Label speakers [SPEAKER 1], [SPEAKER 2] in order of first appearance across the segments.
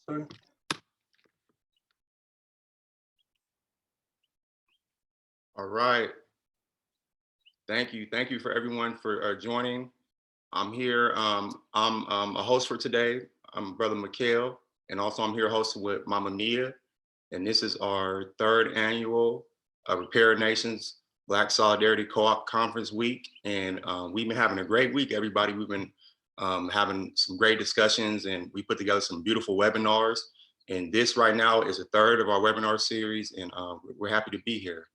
[SPEAKER 1] All right. Thank you. Thank you for everyone for joining. I'm here. I'm a host for today. I'm Brother Mikhail, and also I'm here hosting with Mama Nia. And this is our third annual Repair Nations Black Solidarity Co-op Conference Week. And we've been having a great week, everybody. We've been having some great discussions, and we put together some beautiful webinars. And this right now is a third of our webinar series, and we're happy to be here.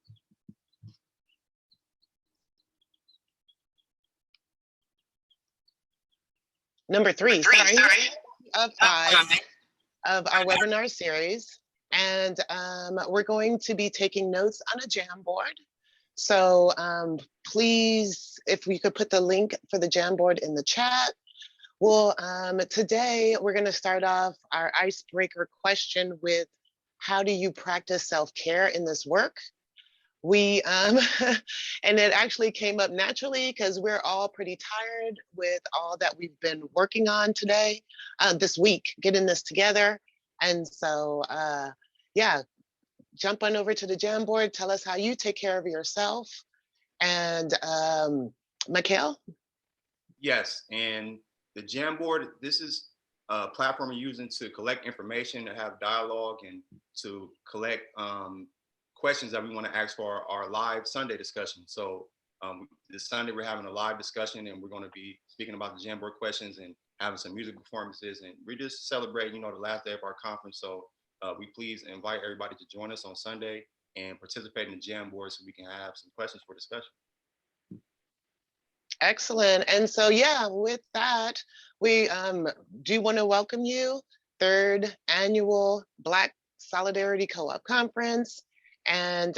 [SPEAKER 2] Number three of 5 of our webinar series. And we're going to be taking notes on a Jamboard. So please, if we could put the link for the Jamboard in the chat. Well, today we're going to start off our icebreaker question with, how do you practice self-care in this work? We and it actually came up naturally because we're all pretty tired with all that we've been working on today, this week, getting this together. And so, yeah, jump on over to the Jamboard, tell us how you take care of yourself. And Mikhail?
[SPEAKER 1] Yes, and the Jamboard, this is a platform we're using to collect information, to have dialogue, and to collect questions that we want to ask for our live Sunday discussion. So this Sunday we're having a live discussion, and we're going to be speaking about the Jamboard questions and having some music performances, and we just celebrate, the last day of our conference. So we please invite everybody to join us on Sunday and participate in the Jamboard so we can have some questions for discussion.
[SPEAKER 2] Excellent. And so, yeah, with that, we do want to welcome you, third annual Black Solidarity Co-op Conference. And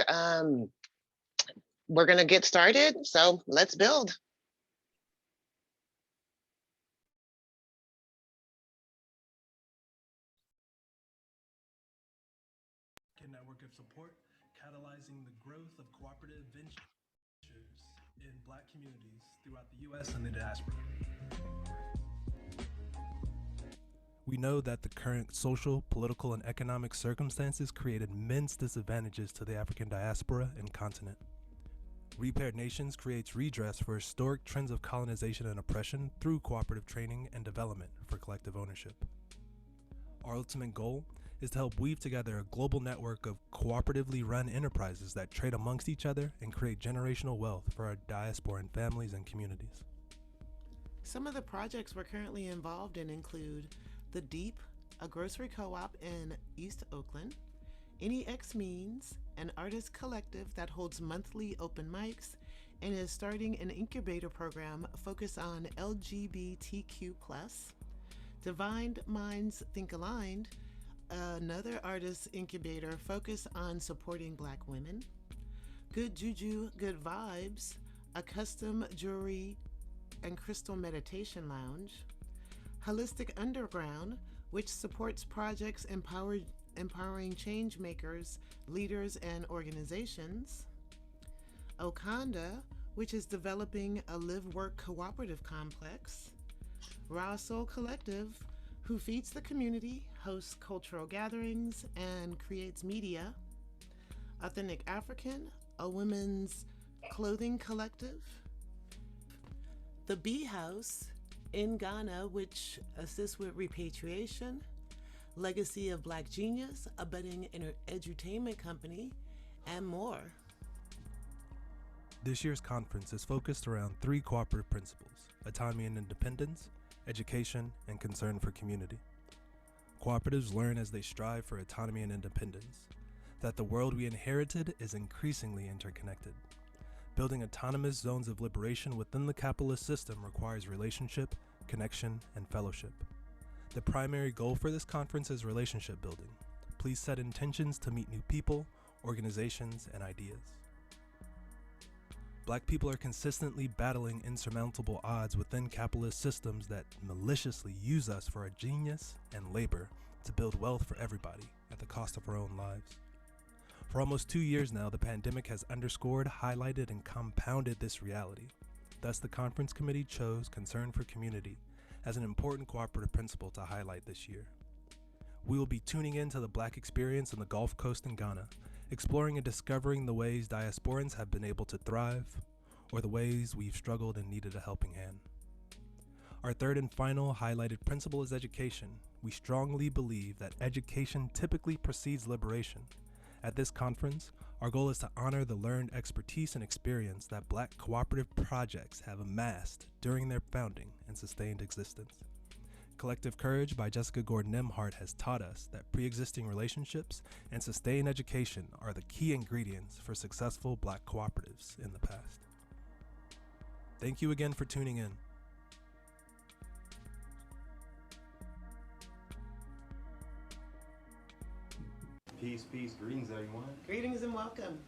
[SPEAKER 2] we're going to get started. So let's build.
[SPEAKER 3] A network of support catalyzing the growth of cooperative ventures in Black communities throughout the U.S. and the diaspora. We know that the current social, political, and economic circumstances create immense disadvantages to the African diaspora and continent. Repaired Nations creates redress for historic trends of colonization and oppression through cooperative training and development for collective ownership. Our ultimate goal is to help weave together a global network of cooperatively run enterprises that trade amongst each other and create generational wealth for our diasporan families and communities.
[SPEAKER 4] Some of the projects we're currently involved in include The Deep, a grocery co-op in East Oakland, NEX Means, an artist collective that holds monthly open mics and is starting an incubator program focused on LGBTQ+, Divine Minds Think Aligned, another artist incubator focused on supporting Black women, Good Juju, Good Vibes, a custom jewelry and crystal meditation lounge, Holistic Underground, which supports projects empowering change makers, leaders, and organizations, Okanda, which is developing a live-work cooperative complex, Raw Soul Collective, who feeds the community, hosts cultural gatherings, and creates media, Authentic African, a women's clothing collective, The Bee House in Ghana, which assists with repatriation, Legacy of Black Genius, a budding edutainment company, and more.
[SPEAKER 3] This year's conference is focused around 3 cooperative principles: autonomy and independence, education, and concern for community. Cooperatives learn as they strive for autonomy and independence, that the world we inherited is increasingly interconnected. Building autonomous zones of liberation within the capitalist system requires relationship, connection, and fellowship. The primary goal for this conference is relationship building. Please set intentions to meet new people, organizations, and ideas. Black people are consistently battling insurmountable odds within capitalist systems that maliciously use us for our genius and labor to build wealth for everybody at the cost of our own lives. For almost 2 years now, the pandemic has underscored, highlighted, and compounded this reality. Thus, the conference committee chose concern for community as an important cooperative principle to highlight this year. We will be tuning into the Black experience in the Gulf Coast and Ghana, exploring and discovering the ways diasporans have been able to thrive, or the ways we've struggled and needed a helping hand. Our third and final highlighted principle is education. We strongly believe that education typically precedes liberation. At this conference, our goal is to honor the learned expertise and experience that Black cooperative projects have amassed during their founding and sustained existence. Collective Courage by Jessica Gordon-Nemhart has taught us that pre-existing relationships and sustained education are the key ingredients for successful Black cooperatives in the past. Thank you again for tuning in.
[SPEAKER 1] Peace, peace, greetings everyone.
[SPEAKER 4] Greetings and welcome.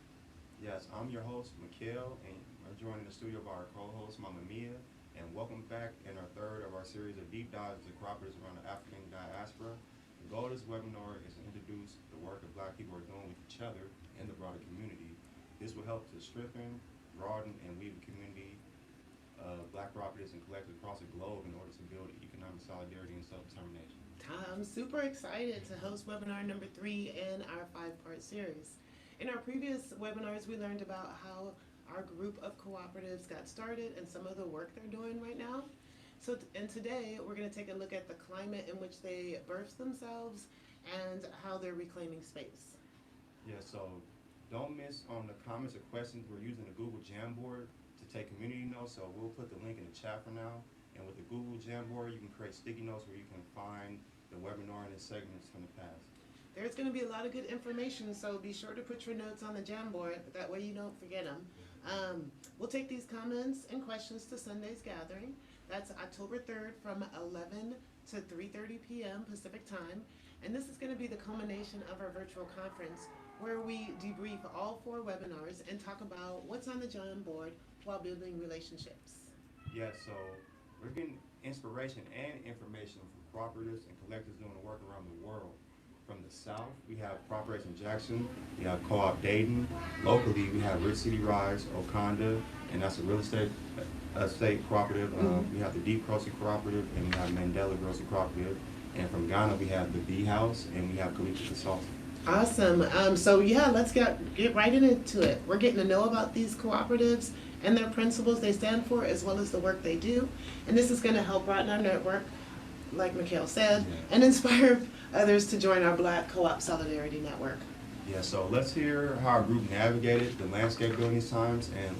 [SPEAKER 1] Yes, I'm your host, Mikhail, and I'm joined in the studio by our co-host, Mama Mia, and welcome back in our third of our series of deep dives to cooperatives around the African Diaspora. The goal of this webinar is to introduce the work that Black people are doing with each other and the broader community. This will help to strengthen, broaden, and weave a community of Black cooperatives and collectives across the globe in order to build economic solidarity and self-determination.
[SPEAKER 4] I'm super excited to host webinar number 3 in our 5-part series. In our previous webinars, we learned about how our group of cooperatives got started and some of the work they're doing right now. And today, we're going to take a look at the climate in which they birthed themselves and how they're reclaiming space.
[SPEAKER 1] Yeah, so don't miss on the comments or questions. We're using the Google Jamboard to take community notes, so we'll put the link in the chat for now. And with the Google Jamboard, you can create sticky notes where you can find the webinar and its segments from the past.
[SPEAKER 4] There's going to be a lot of good information, so be sure to put your notes on the Jamboard. That way you don't forget them. We'll take these comments and questions to Sunday's gathering. That's October 3rd from 11 to 3:30 p.m. Pacific time. And this is going to be the culmination of our virtual conference where we debrief all 4 webinars and talk about what's on the Jamboard while building relationships.
[SPEAKER 1] Yeah, so we're getting inspiration and information from cooperatives and collectives doing the work around the world. From the South, we have Cooperatives in Jackson, we have Co-op Dayton. Locally, we have Rich City Rise, Oconda, and that's a real estate cooperative. We have the Deep Grocery Cooperative, and we have Mandela Grocery Cooperative. And from Ghana, we have the Bee House, and we have Kalita Consulting.
[SPEAKER 4] Awesome. So yeah, let's get right into it. We're getting to know about these cooperatives and their principles they stand for, as well as the work they do. And this is going to help broaden our network, like Mikhail said, and inspire others to join our Black Co-op Solidarity Network.
[SPEAKER 1] Yeah, so let's hear how our group navigated the landscape during these times. And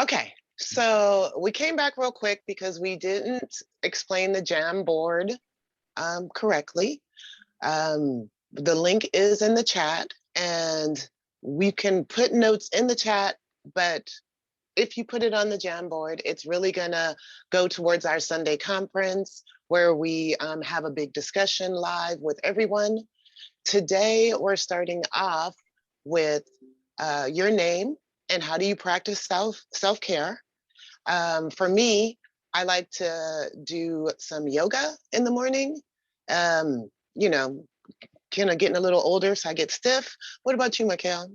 [SPEAKER 2] Okay, so we came back real quick because we didn't explain the Jamboard correctly. The link is in the chat, and we can put notes in the chat, but if you put it on the Jamboard, it's really gonna go towards our Sunday conference where we have a big discussion live with everyone. Today, we're starting off with your name and how do you practice self-care. For me, I like to do some yoga in the morning. You know, kind of getting a little older, so I get stiff. What about you, Mikhail?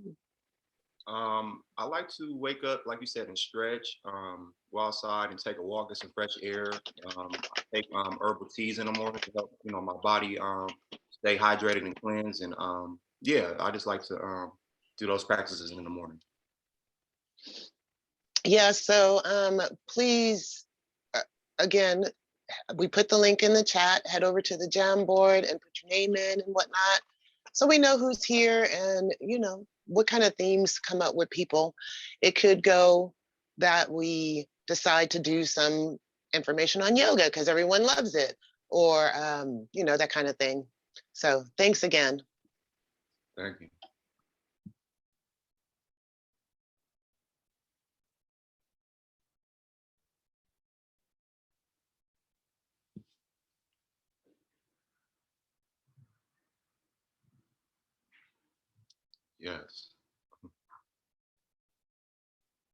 [SPEAKER 1] I like to wake up, like you said, and stretch, go outside and take a walk, get some fresh air. I take herbal teas in the morning to help, my body stay hydrated and cleanse. And yeah, I just like to do those practices in the morning.
[SPEAKER 2] Yeah, so please, again, we put the link in the chat, head over to the Jamboard and put your name in and whatnot, so we know who's here and, what kind of themes come up with people. It could go that we decide to do some information on yoga because everyone loves it, or, that kind of thing. So thanks again.
[SPEAKER 1] Thank you. Yes.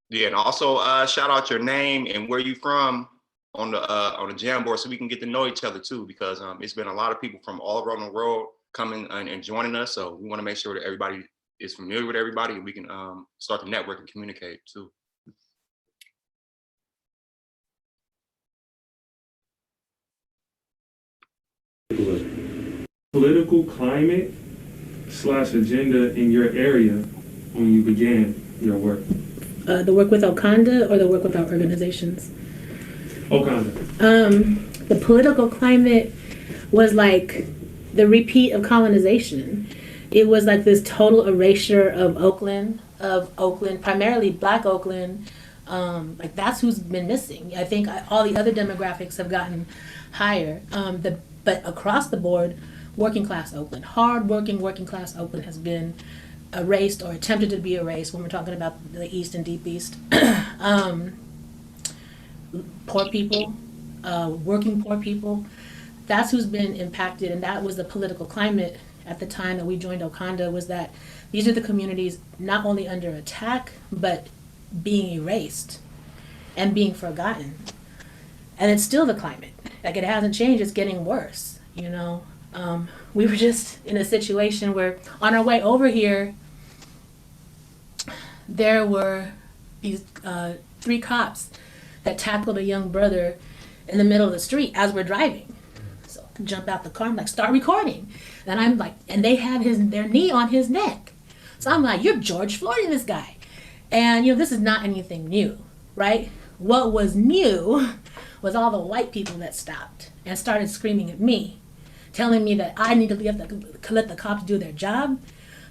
[SPEAKER 1] Yeah, and also shout out your name and where you from on the Jamboard so we can get to know each other too, because it's been a lot of people from all around the world coming and joining us. So we want to make sure that everybody is familiar with everybody and we can start to network and communicate too.
[SPEAKER 5] Political climate / agenda in your area when you began your work?
[SPEAKER 6] The work with Okanda or the work with our organizations?
[SPEAKER 5] Okanda.
[SPEAKER 6] The political climate was like the repeat of colonization. It was like this total erasure of Oakland, primarily Black Oakland. Like that's who's been missing. I think all the other demographics have gotten higher. But across the board, working class Oakland, hard-working working class Oakland has been erased or attempted to be erased when we're talking about the East and Deep East. Poor people, working poor people, that's who's been impacted, and that was the political climate at the time that we joined Okanda, was that these are the communities not only under attack, but being erased and being forgotten. And it's still the climate. Like, it hasn't changed, it's getting worse, you know? We were just in a situation where on our way over here, there were these 3 cops that tackled a young brother in the middle of the street as we're driving. So I jump out the car, I'm like, start recording. And I'm like, and they had their knee on his neck. So I'm like, you're George Floyding this guy. And you know, this is not anything new, right? What was new was all the white people that stopped and started screaming at me, telling me that I need to let the cops do their job.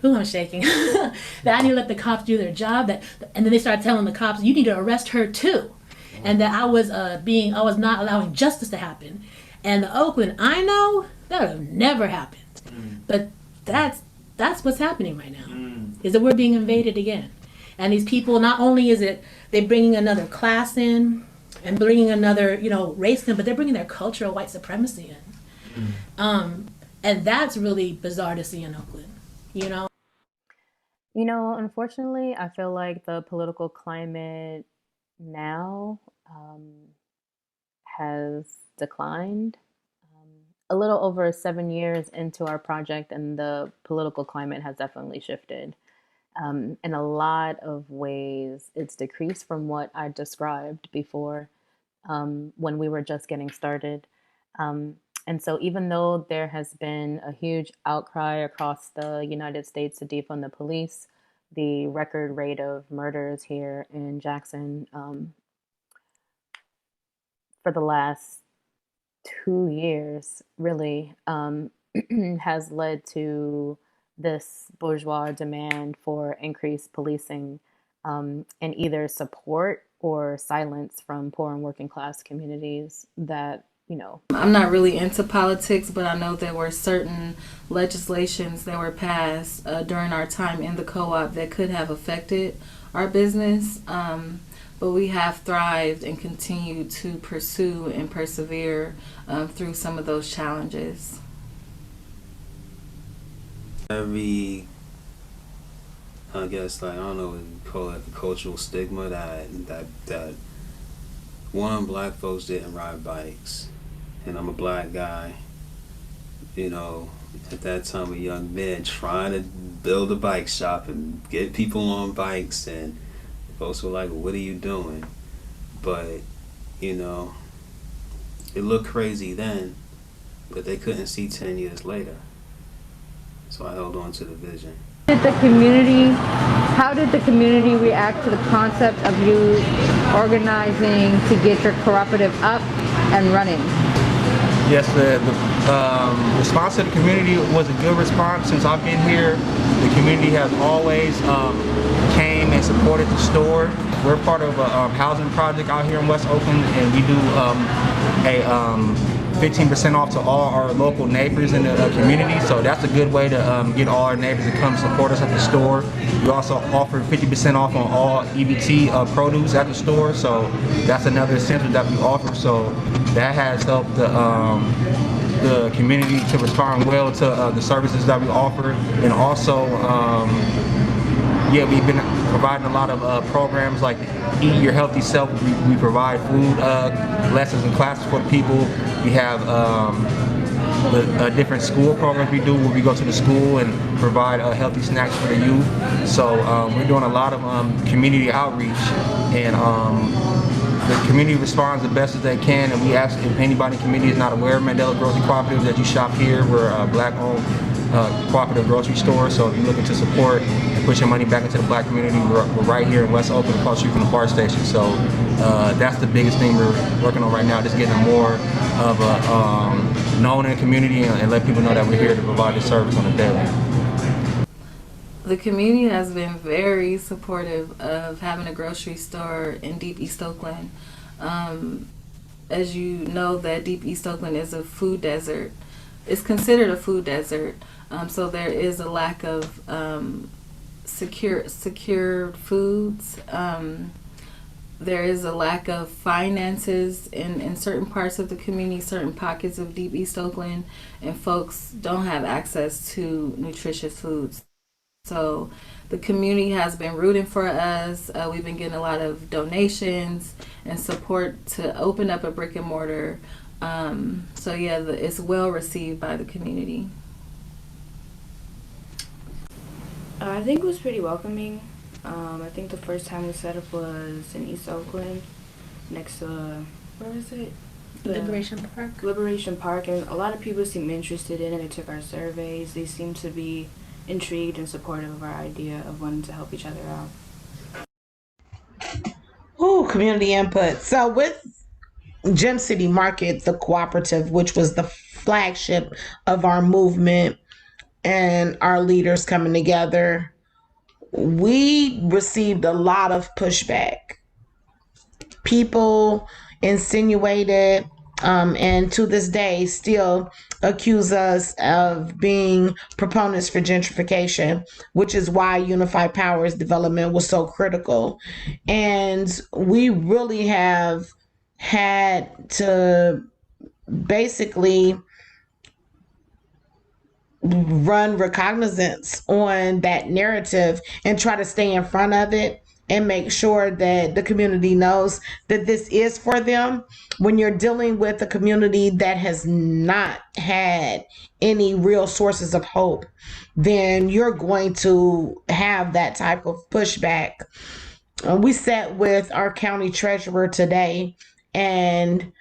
[SPEAKER 6] Ooh, I'm shaking. That I need to let the cops do their job. And then they started telling the cops, you need to arrest her too. And that I was not allowing justice to happen. And the Oakland I know, that would have never happened. But that's what's happening right now, is that we're being invaded again. And these people, not only is it they're bringing another class in and bringing another, you know, race in, but they're bringing their culture of white supremacy in. And that's really bizarre to see in Oakland, you know?
[SPEAKER 7] You know, unfortunately, I feel like the political climate now has declined. A little over 7 years into our project, and the political climate has definitely shifted. In a lot of ways, it's decreased from what I described before when we were just getting started. And so even though there has been a huge outcry across the United States to defund the police, the record rate of murders here in Jackson for the last 2 years really has led to this bourgeois demand for increased policing and either support or silence from poor and working class communities that, you know.
[SPEAKER 8] I'm not really into politics, but I know there were certain legislations that were passed during our time in the co-op that could have affected our business. But we have thrived and continue to pursue and persevere through some of those challenges.
[SPEAKER 9] Every, I guess, like, I don't know what you call it, the cultural stigma that one, Black folks didn't ride bikes, and I'm a Black guy, you know, at that time a young man trying to build a bike shop and get people on bikes, and folks were like, what are you doing? But, you know, it looked crazy then, but they couldn't see 10 years later. So I held on to the vision.
[SPEAKER 10] How did the community react to the concept of you organizing to get your cooperative up and running?
[SPEAKER 11] Yes, the response to the community was a good response. Since I've been here, the community has always came and supported the store. We're part of a housing project out here in West Oakland, and we do a 15% off to all our local neighbors in the community. So that's a good way to get all our neighbors to come support us at the store. We also offer 50% off on all EBT produce at the store. So that's another incentive that we offer. So that has helped the community to respond well to the services that we offer. And also, yeah, we've been providing a lot of programs like Eat Your Healthy Self. We provide food lessons and classes for the people. We have the different school programs we do where we go to the school and provide healthy snacks for the youth. So we're doing a lot of community outreach and the community responds the best as they can, and we ask if anybody in the community is not aware of Mandela Grocery Cooperative that you shop here. We're a black-owned cooperative grocery store, so if you're looking to support and put your money back into the black community, we're right here in West Oakland, across the street from the BART station. So that's the biggest thing we're working on right now, just getting more of a known in the community and let people know that we're here to provide this service on a daily.
[SPEAKER 8] The community has been very supportive of having a grocery store in Deep East Oakland. As you know, that Deep East Oakland is a food desert. It's considered a food desert, so there is a lack of secure foods. There is a lack of finances in certain parts of the community, certain pockets of Deep East Oakland, and folks don't have access to nutritious foods. So the community has been rooting for us. We've been getting a lot of donations and support to open up a brick and mortar. So yeah, it's well received by the community.
[SPEAKER 12] I think it was pretty welcoming. I think the first time we set up was in East Oakland, next to, where is it?
[SPEAKER 6] Liberation Park.
[SPEAKER 12] Liberation Park, and a lot of people seemed interested in it. They took our surveys. They seemed to be intrigued and supportive of our idea of wanting to help each other out.
[SPEAKER 2] Ooh, community input. So with Gem City Market, the cooperative, which was the flagship of our movement and our leaders coming together, we received a lot of pushback. People insinuated and to this day still accuse us of being proponents for gentrification, which is why Unified Powers development was so critical. And we really have had to basically run recognizance on that narrative and try to stay in front of it and make sure that the community knows that this is for them. When you're dealing with a community that has not had any real sources of hope, then you're going to have that type of pushback. We sat with our county treasurer today, and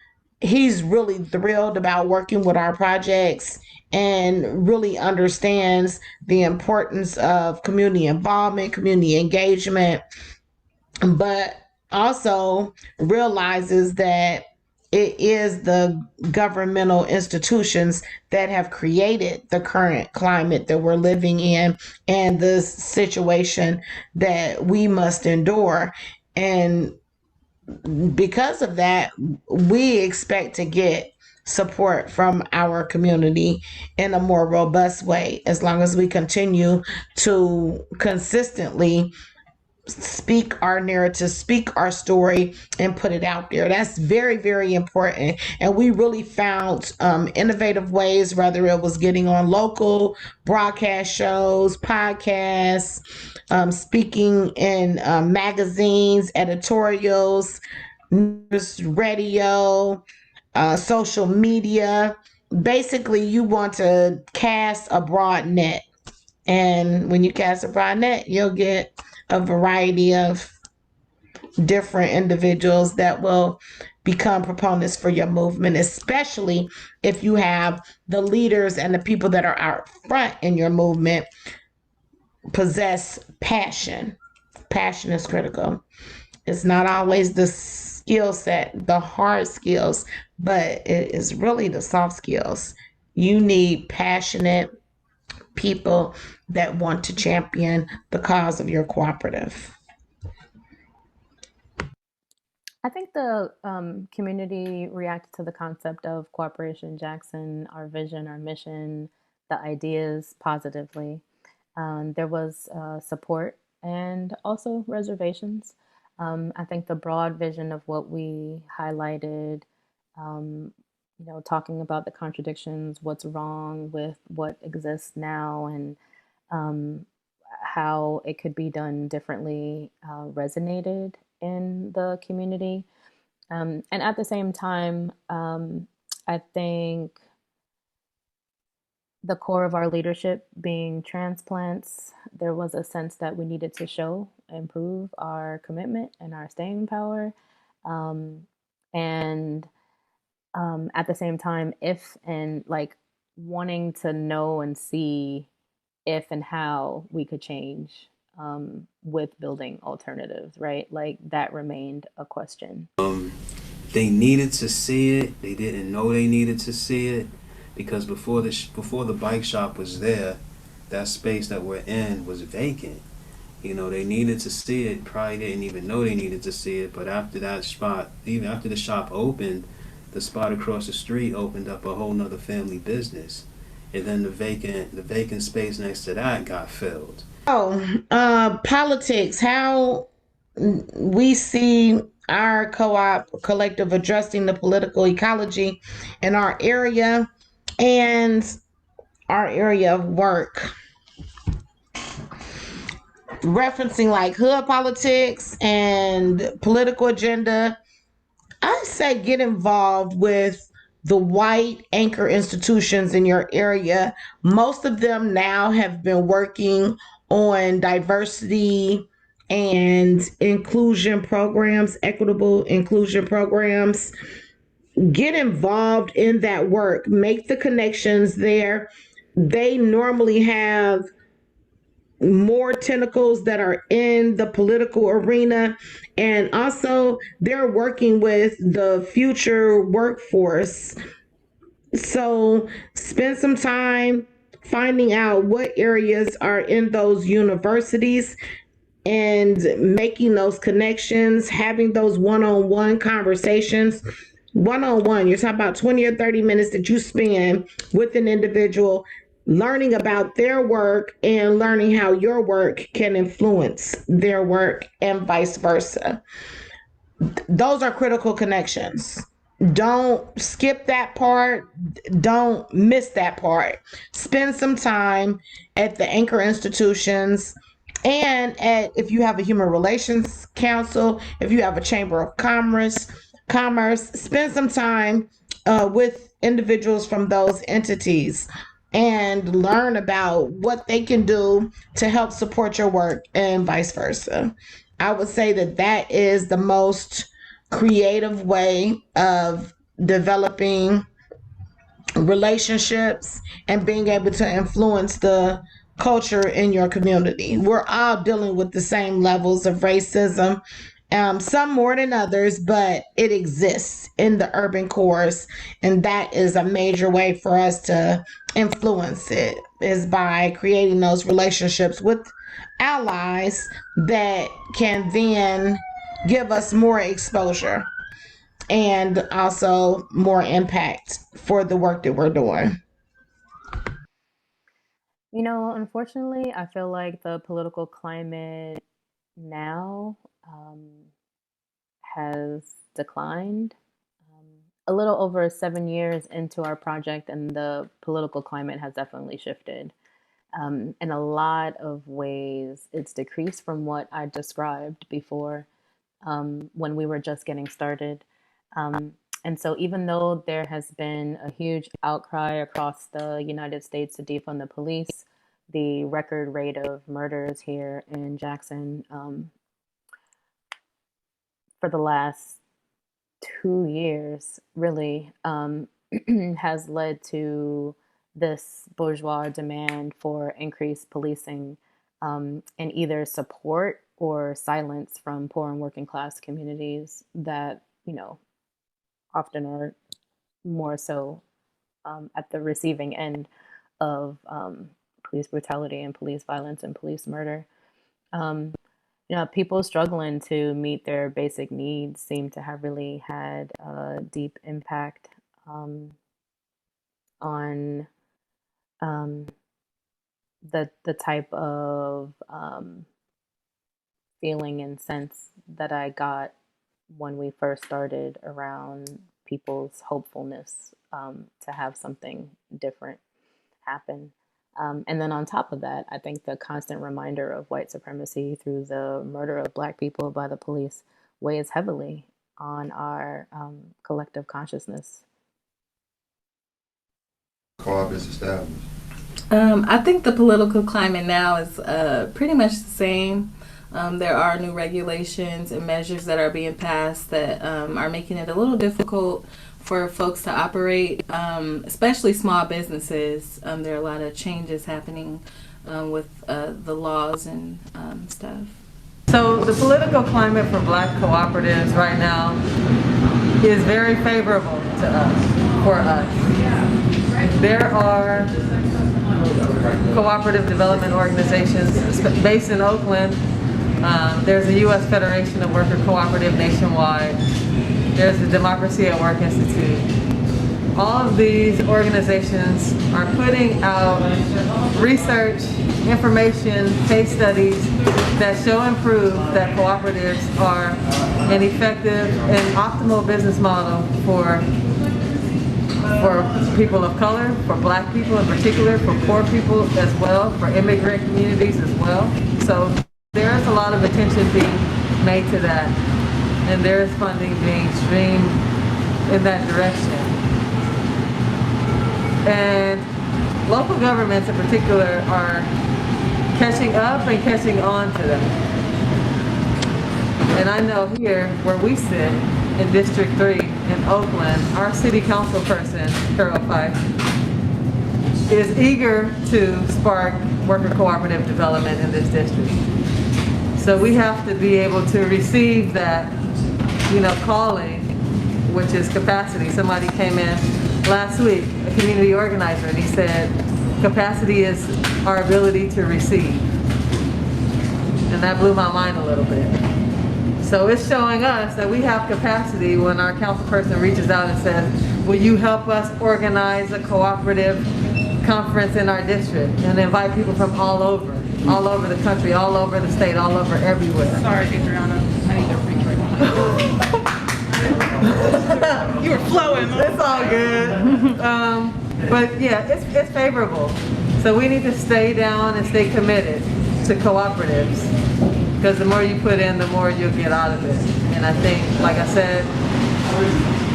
[SPEAKER 2] he's really thrilled about working with our projects and really understands the importance of community involvement, community engagement, but also realizes that it is the governmental institutions that have created the current climate that we're living in and the situation that we must endure. And because of that, we expect to get support from our community in a more robust way as long as we continue to consistently speak our narrative, speak our story, and put it out there. That's very, very important. And we really found innovative ways, whether it was getting on local broadcast shows, podcasts, speaking in magazines, editorials, news, radio, social media. Basically, you want to cast a broad net. And when you cast a broad net, you'll get a variety of different individuals that will become proponents for your movement, especially if you have the leaders and the people that are out front in your movement possess passion. Passion is critical. It's not always the skill set, the hard skills, but it is really the soft skills. You need passionate people that want to champion the cause of your cooperative.
[SPEAKER 7] I think the community reacted to the concept of Cooperation Jackson, our vision, our mission, the ideas positively. There was support and also reservations. I think the broad vision of what we highlighted, talking about the contradictions, what's wrong with what exists now, and how it could be done differently, resonated in the community. And at the same time, I think the core of our leadership being transplants, there was a sense that we needed to show and prove our commitment and our staying power. And at the same time, if and like wanting to know and see if and how we could change with building alternatives, right? Like that remained a question.
[SPEAKER 9] They needed to see it. They didn't know they needed to see it because before the bike shop was there, that space that we're in was vacant. You know, they needed to see it. Probably didn't even know they needed to see it. But after that spot, even after the shop opened, the spot across the street opened up a whole nother family business, and then the vacant space next to that got filled.
[SPEAKER 2] Politics, how we see our co-op collective addressing the political ecology in our area and our area of work. Referencing like hood politics and political agenda, I say get involved with the white anchor institutions in your area. Most of them now have been working on diversity and inclusion programs, equitable inclusion programs. Get involved in that work, make the connections there. They normally have more tentacles that are in the political arena, and also they're working with the future workforce. So spend some time finding out what areas are in those universities and making those connections, having those one-on-one conversations. One-on-one, you're talking about 20 or 30 minutes that you spend with an individual, learning about their work and learning how your work can influence their work and vice versa. Those are critical connections. Don't skip that part. Don't miss that part. Spend some time at the anchor institutions and if you have a human relations council, if you have a chamber of commerce, spend some time with individuals from those entities and learn about what they can do to help support your work and vice versa. I would say that that is the most creative way of developing relationships and being able to influence the culture in your community. We're all dealing with the same levels of racism, some more than others, but it exists in the urban cores, and that is a major way for us to influence it, is by creating those relationships with allies that can then give us more exposure and also more impact for the work that we're doing.
[SPEAKER 7] You know, unfortunately, I feel like the political climate now has declined. A little over 7 years into our project, and the political climate has definitely shifted. In a lot of ways, it's decreased from what I described before when we were just getting started. And so even though there has been a huge outcry across the United States to defund the police, the record rate of murders here in Jackson for the last 2 years really has led to this bourgeois demand for increased policing and either support or silence from poor and working class communities that, you know, often are more so at the receiving end of police brutality and police violence and police murder. You know, people struggling to meet their basic needs seem to have really had a deep impact on the type of feeling and sense that I got when we first started around people's hopefulness to have something different happen. And then on top of that, I think the constant reminder of white supremacy through the murder of Black people by the police weighs heavily on our collective consciousness.
[SPEAKER 13] Co-op is established.
[SPEAKER 8] I think the political climate now is pretty much the same. There are new regulations and measures that are being passed that are making it a little difficult for folks to operate, especially small businesses. There are a lot of changes happening with the laws and stuff.
[SPEAKER 13] So the political climate for Black cooperatives right now is very favorable to us, for us. There are cooperative development organizations based in Oakland. There's the U.S. Federation of Worker Cooperative nationwide. There's the Democracy at Work Institute. All of these organizations are putting out research, information, case studies that show and prove that cooperatives are an effective and optimal business model for people of color, for Black people in particular, for poor people as well, for immigrant communities as well. So there is a lot of attention being made to that, and there is funding being streamed in that direction. And local governments in particular are catching up and catching on to them. And I know here where we sit in District 3 in Oakland, our city council person, Carol Fife, is eager to spark worker cooperative development in this district. So we have to be able to receive that, calling, which is capacity. Somebody came in last week, a community organizer, and he said, capacity is our ability to receive. And that blew my mind a little bit. So it's showing us that we have capacity when our council person reaches out and says, will you help us organize a cooperative conference in our district, and invite people from all over the country, all over the state, all over everywhere.
[SPEAKER 14] Sorry, Adriana, I need to you were flowing.
[SPEAKER 13] It's all good. But yeah, it's favorable. So we need to stay down and stay committed to cooperatives, because the more you put in, the more you'll get out of it. And I think, like I said,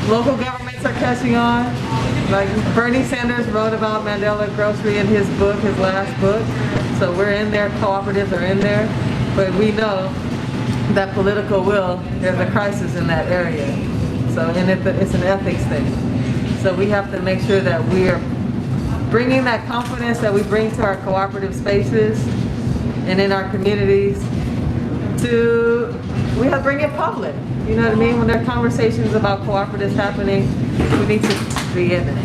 [SPEAKER 13] local governments are catching on. Like Bernie Sanders wrote about Mandela Grocery in his book, his last book. So we're in there, cooperatives are in there. But we know that political will, there's a crisis in that area. So, and it's an ethics thing. So we have to make sure that we are bringing that confidence that we bring to our cooperative spaces and in our communities we have to bring it public. You know what I mean? When there are conversations about cooperatives happening, we need to be in it.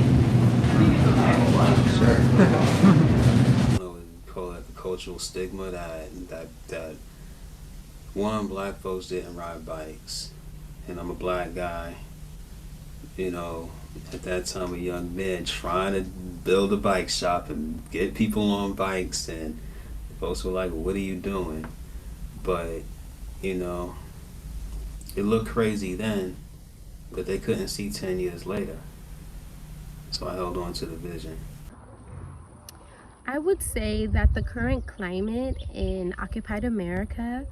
[SPEAKER 9] Call it the cultural stigma that one, Black folks didn't ride bikes, and I'm a Black guy. At that time, a young man trying to build a bike shop and get people on bikes, and folks were like, "What are you doing?" But it looked crazy then, but they couldn't see 10 years later. So I held on to the vision.
[SPEAKER 15] I would say that the current climate in occupied America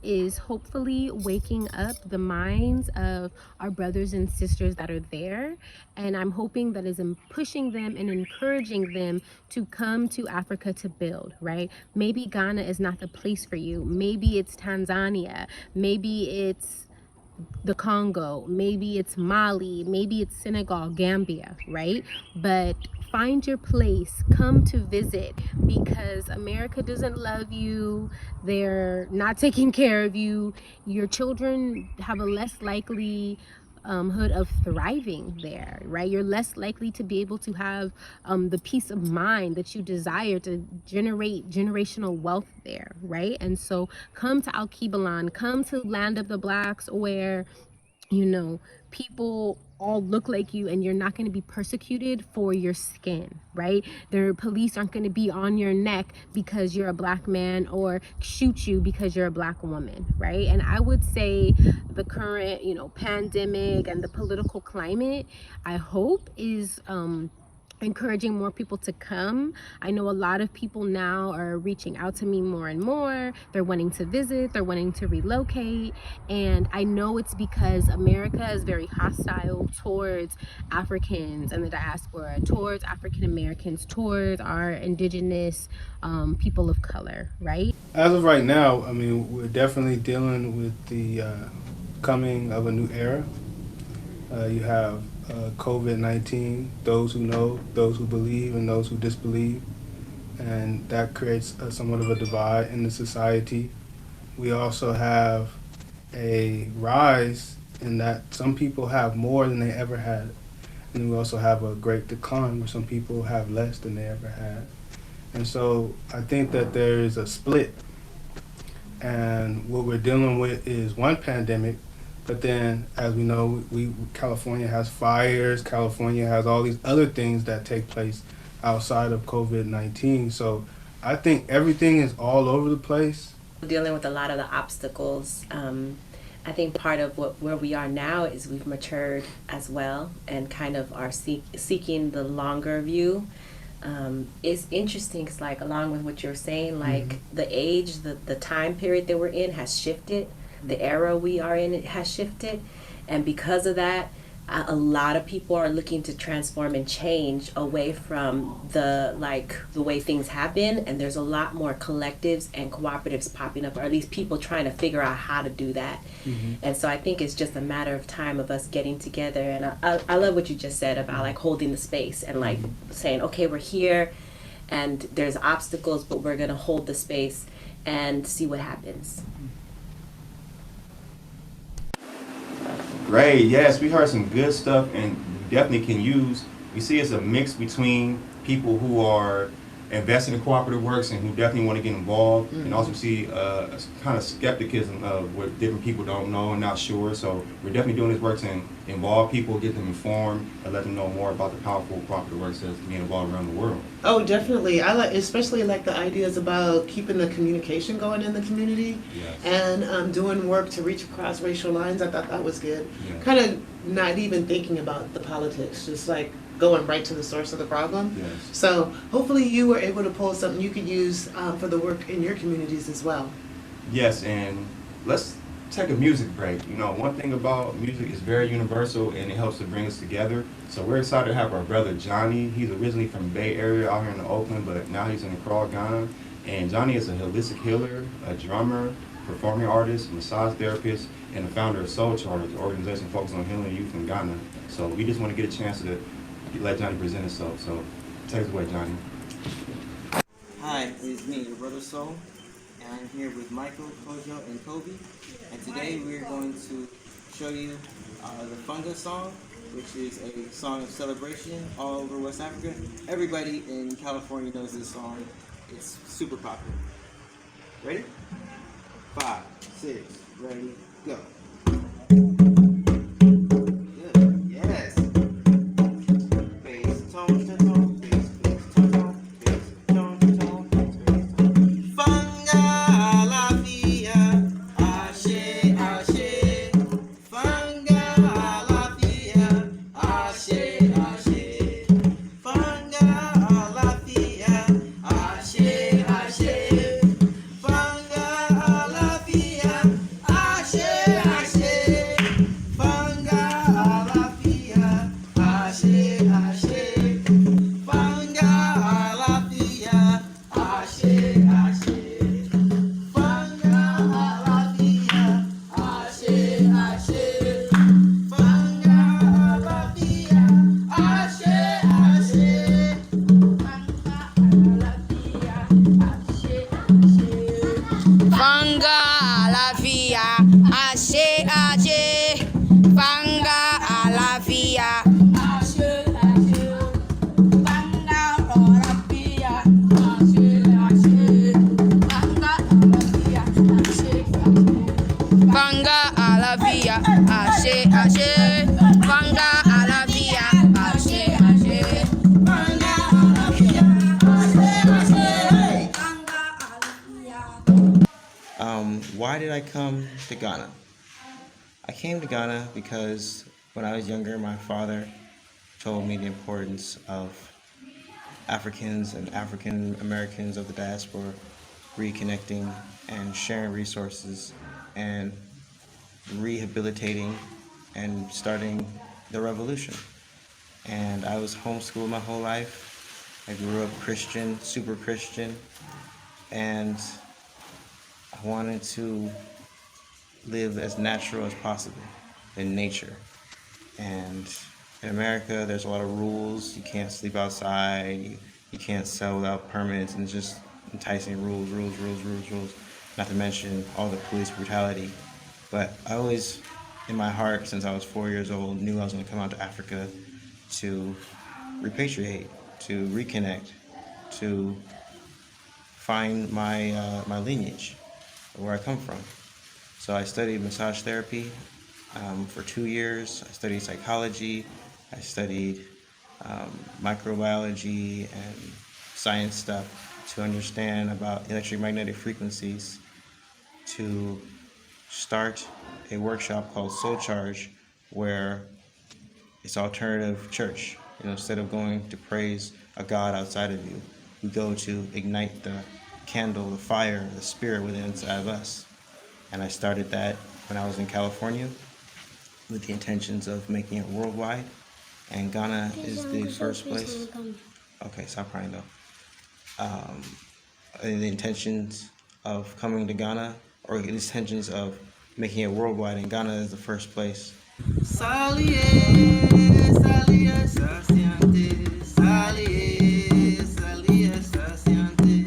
[SPEAKER 15] is hopefully waking up the minds of our brothers and sisters that are there, and I'm hoping that is pushing them and encouraging them to come to Africa to build, right? Maybe Ghana is not the place for you. Maybe it's Tanzania, maybe it's the Congo, maybe it's Mali, maybe it's Senegal, Gambia, right? But find your place, come to visit, because America doesn't love you, they're not taking care of you, your children have a less likely hood of thriving there, right? You're less likely to be able to have the peace of mind that you desire to generate generational wealth there, right? And so come to Alkebalan, come to Land of the Blacks, where people all look like you and you're not going to be persecuted for your skin, right? The police aren't going to be on your neck because you're a Black man or shoot you because you're a Black woman, right? And I would say the current, pandemic and the political climate, I hope is encouraging more people to come. I know a lot of people now are reaching out to me more and more. They're wanting to visit, they're wanting to relocate, and I know it's because America is very hostile towards Africans and the diaspora, towards African Americans, towards our indigenous people of color, right?
[SPEAKER 16] As of right now, I mean, we're definitely dealing with the coming of a new era. You have COVID-19, those who know, those who believe, and those who disbelieve. And that creates somewhat of a divide in the society. We also have a rise in that some people have more than they ever had. And we also have a great decline where some people have less than they ever had. And so I think that there's a split. And what we're dealing with is one pandemic, but then, as we know, California has fires. California has all these other things that take place outside of COVID-19. So I think everything is all over the place.
[SPEAKER 17] Dealing with a lot of the obstacles. I think part of where we are now is we've matured as well and kind of are seeking the longer view. It's interesting, it's like along with what you're saying, like the age, the time period that we're in has shifted. The era we are in, it has shifted. And because of that, a lot of people are looking to transform and change away from the way things have been. And there's a lot more collectives and cooperatives popping up, or at least people trying to figure out how to do that. And so I think it's just a matter of time of us getting together. And I love what you just said about like holding the space and like saying, okay, we're here and there's obstacles, but we're going to hold the space and see what happens.
[SPEAKER 1] Great, yes, we heard some good stuff and we definitely can use. We see it's a mix between people who are invested in cooperative works and who definitely want to get involved, and also see a kind of skepticism of what different people don't know and not sure. So we're definitely doing this work to involve people, get them informed, and let them know more about the powerful cooperative works that's being involved around the world.
[SPEAKER 4] Oh, definitely. I especially like the ideas about keeping the communication going in the community, and doing work to reach across racial lines. I thought that was good. Kind of not even thinking about the politics, just like going right to the source of the problem. So hopefully you were able to pull something you could use for the work in your communities as well.
[SPEAKER 1] Yes, and let's take a music break. You know, one thing about music is very universal and it helps to bring us together. So we're excited to have our brother Johnny. He's originally from the Bay Area out here in Oakland, but now he's in Accra, Ghana. And Johnny is a holistic healer, a drummer, performing artist, massage therapist, and the founder of Soul Charter, the organization focused on healing youth in Ghana. So we just want to get a chance to let Johnny present himself. So take us away, Johnny.
[SPEAKER 18] Hi, it's me, your brother Soul, and I'm here with Michael, Kojo, and Kobe. And today we're going to show you the Fungus Song, which is a song of celebration all over West Africa. Everybody in California knows this song. It's super popular. Ready? 5, 6, ready, go. Good, yes. Bass, tone to tone, bass, tone, tone, bass, tone to tone, bass, tone. Funga la via, ashe, ashe. Funga la via, ashe, ashe. Funga la via, ashe, ashe. Funga la via, ashe, ashe. Funga la via, ashe, ashe. Funga la via, ashe, ashe. Funga la via, ashe, ashe. Funga la via, ashe, ashe.
[SPEAKER 19] Funga la via, ashe, ashe. Funga la via, ashe, ashe. Funga la via, ashe, ashe. Funga la via, ashe, ashe. Funga la via, ashe, ashe. Funga la via, ashe, ashe.
[SPEAKER 18] Why did I come to Ghana? I came to Ghana because when I was younger, my father told me the importance of Africans and African Americans of the diaspora reconnecting and sharing resources and rehabilitating and starting the revolution. And I was homeschooled my whole life. I grew up Christian, super Christian, and I wanted to live as natural as possible in nature. And in America, there's a lot of rules. You can't sleep outside. You can't sell without permits, and it's just enticing rules. Not to mention all the police brutality. But I always, in my heart, since I was 4 years old, knew I was going to come out to Africa to repatriate, to reconnect, to find my lineage, where I come from. So I studied massage therapy for 2 years. I studied psychology. I studied microbiology and science stuff to understand about electromagnetic frequencies, to start a workshop called Soul Charge, where it's alternative church. Instead of going to praise a God outside of you, we go to ignite the candle, the fire, the spirit within inside of us. And I started that when I was in California with the intentions of making it worldwide. And Ghana is the first place. Okay, stop crying though. The intentions of coming to Ghana, or the intentions of making it worldwide, and Ghana is the first place. Salie, salie, saciante, salie, salie, saciante.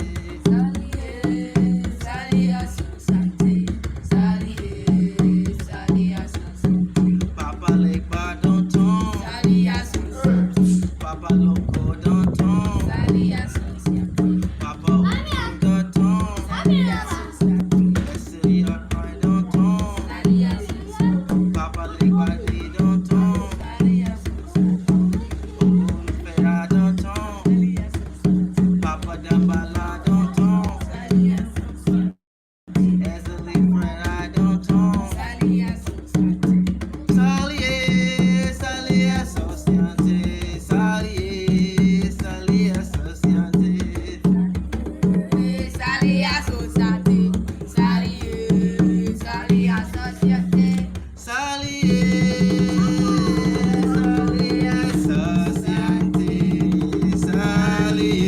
[SPEAKER 18] Papa Legba don't Papa Loco don't Papa Oku don't Papa Legba don't Okulu don't Papa Dambala don't Easily friend I don't Salie, salie, associante, salie, salie, associante. Salie, associante, salie, salie, associante. Salie, salie, associante, salie,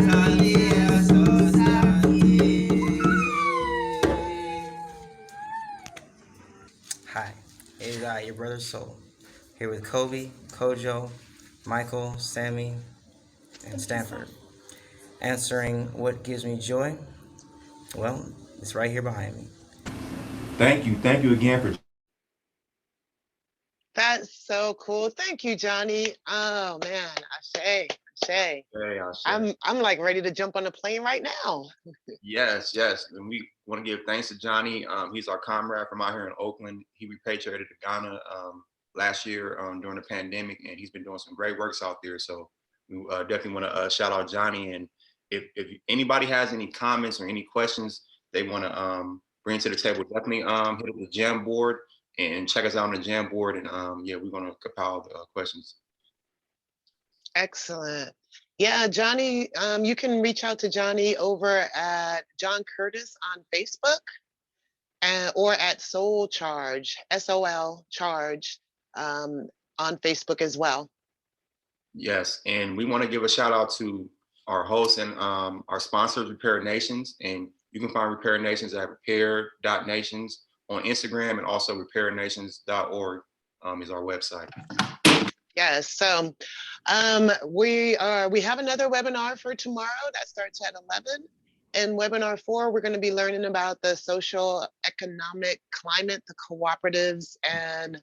[SPEAKER 18] salie, associante. Hi, it is I, your brother Soul, here with Kobe, Kojo, Michael, Sammy, and Stanford. Answering what gives me joy? Well, it's right here behind me.
[SPEAKER 1] Thank you again for.
[SPEAKER 2] That's so cool. Thank you, Johnny. Oh man, Ashe.
[SPEAKER 1] Hey, Ashe.
[SPEAKER 2] I'm like ready to jump on the plane right now.
[SPEAKER 1] Yes, and we want to give thanks to Johnny. He's our comrade from out here in Oakland. He repatriated to Ghana last year during the pandemic, and he's been doing some great works out there. So we definitely want to shout out Johnny. And if anybody has any comments or any questions they want to bring to the table, definitely hit up the Jam board and check us out on the Jam board. And yeah, we're going to compile the questions.
[SPEAKER 2] Excellent. Yeah, Johnny, you can reach out to Johnny over at John Curtis on Facebook or at Soul Charge, SOL Charge on Facebook as well.
[SPEAKER 1] Yes, and we want to give a shout out to our hosts and our sponsors, Repair Nations. And you can find Repair Nations at repair.nations on Instagram, and also repairnations.org is our website.
[SPEAKER 2] Yes, so we have another webinar for tomorrow that starts at 11. In webinar 4, we're going to be learning about the social economic climate, the cooperatives and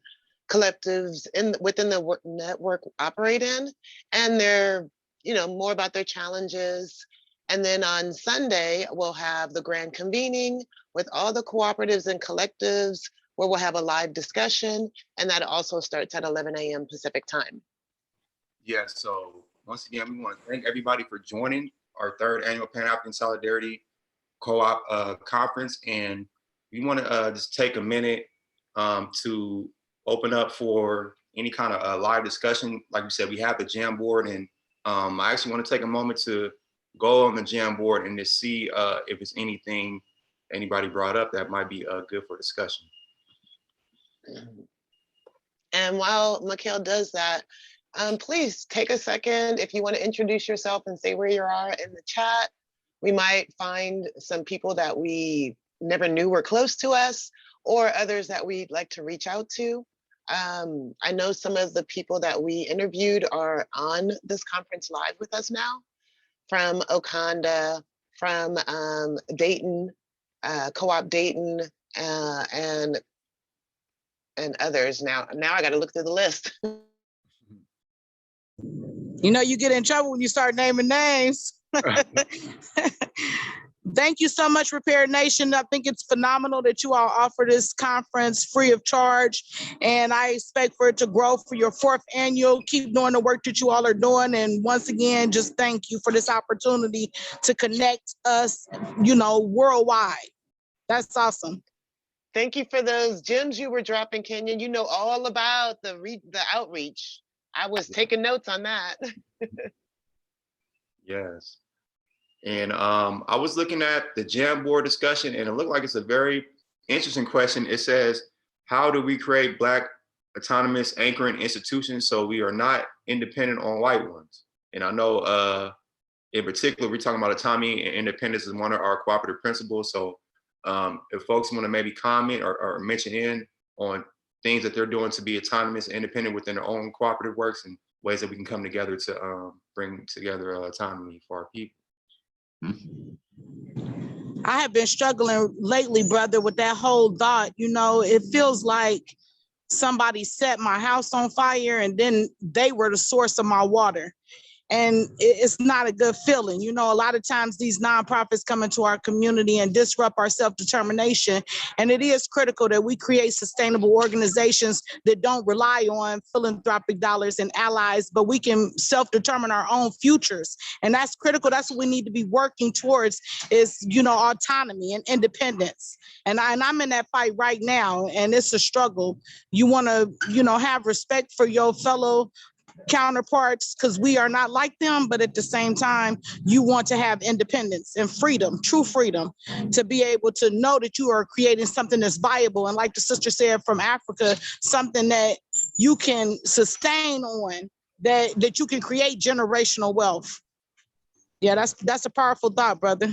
[SPEAKER 2] collectives within the network operate in, and their, more about their challenges. And then on Sunday, we'll have the grand convening with all the cooperatives and collectives, where we'll have a live discussion, and that also starts at 11 a.m. Pacific time.
[SPEAKER 1] Yes, so once again, we want to thank everybody for joining our 3rd annual Pan-African Solidarity Co-op conference. And we want to just take a minute to open up for any kind of live discussion. Like we said, we have the Jam board, and I actually want to take a moment to go on the Jamboard and to see if it's anything anybody brought up that might be good for discussion.
[SPEAKER 2] And while Mikhail does that, please take a second if you want to introduce yourself and say where you are in the chat. We might find some people that we never knew were close to us, or others that we'd like to reach out to. I know some of the people that we interviewed are on this conference live with us now, from Okanda, from Dayton, Co-op Dayton, and others. Now I got to look through the list.
[SPEAKER 20] You know, you get in trouble when you start naming names. Thank you so much, Repair Nation. I think it's phenomenal that you all offer this conference free of charge. And I expect for it to grow for your 4th annual. Keep doing the work that you all are doing. And once again, just thank you for this opportunity to connect us, you know, worldwide. That's awesome.
[SPEAKER 2] Thank you for those gems you were dropping, Kenyon. You know all about the outreach. I was taking notes on that.
[SPEAKER 1] Yes. And I was looking at the Jamboard discussion, and it looked like it's a very interesting question. It says, how do we create Black autonomous anchoring institutions so we are not independent on white ones? And I know in particular, we're talking about autonomy and independence is one of our cooperative principles. So if folks want to maybe comment or mention in on things that they're doing to be autonomous and independent within their own cooperative works and ways that we can come together to bring together autonomy for our people.
[SPEAKER 20] I have been struggling lately, brother, with that whole thought. You know, it feels like somebody set my house on fire and then they were the source of my water. And it's not a good feeling. You know, a lot of times these nonprofits come into our community and disrupt our self-determination. And it is critical that we create sustainable organizations that don't rely on philanthropic dollars and allies, but we can self-determine our own futures. And that's critical. That's what we need to be working towards is, you know, autonomy and independence. And I'm in that fight right now, and it's a struggle. You want to, you know, have respect for your fellow counterparts because we are not like them, but at the same time, you want to have independence and freedom, true freedom, to be able to know that you are creating something that's viable. And like the sister said from Africa, something that you can sustain on, that you can create generational wealth. Yeah, that's a powerful thought, brother.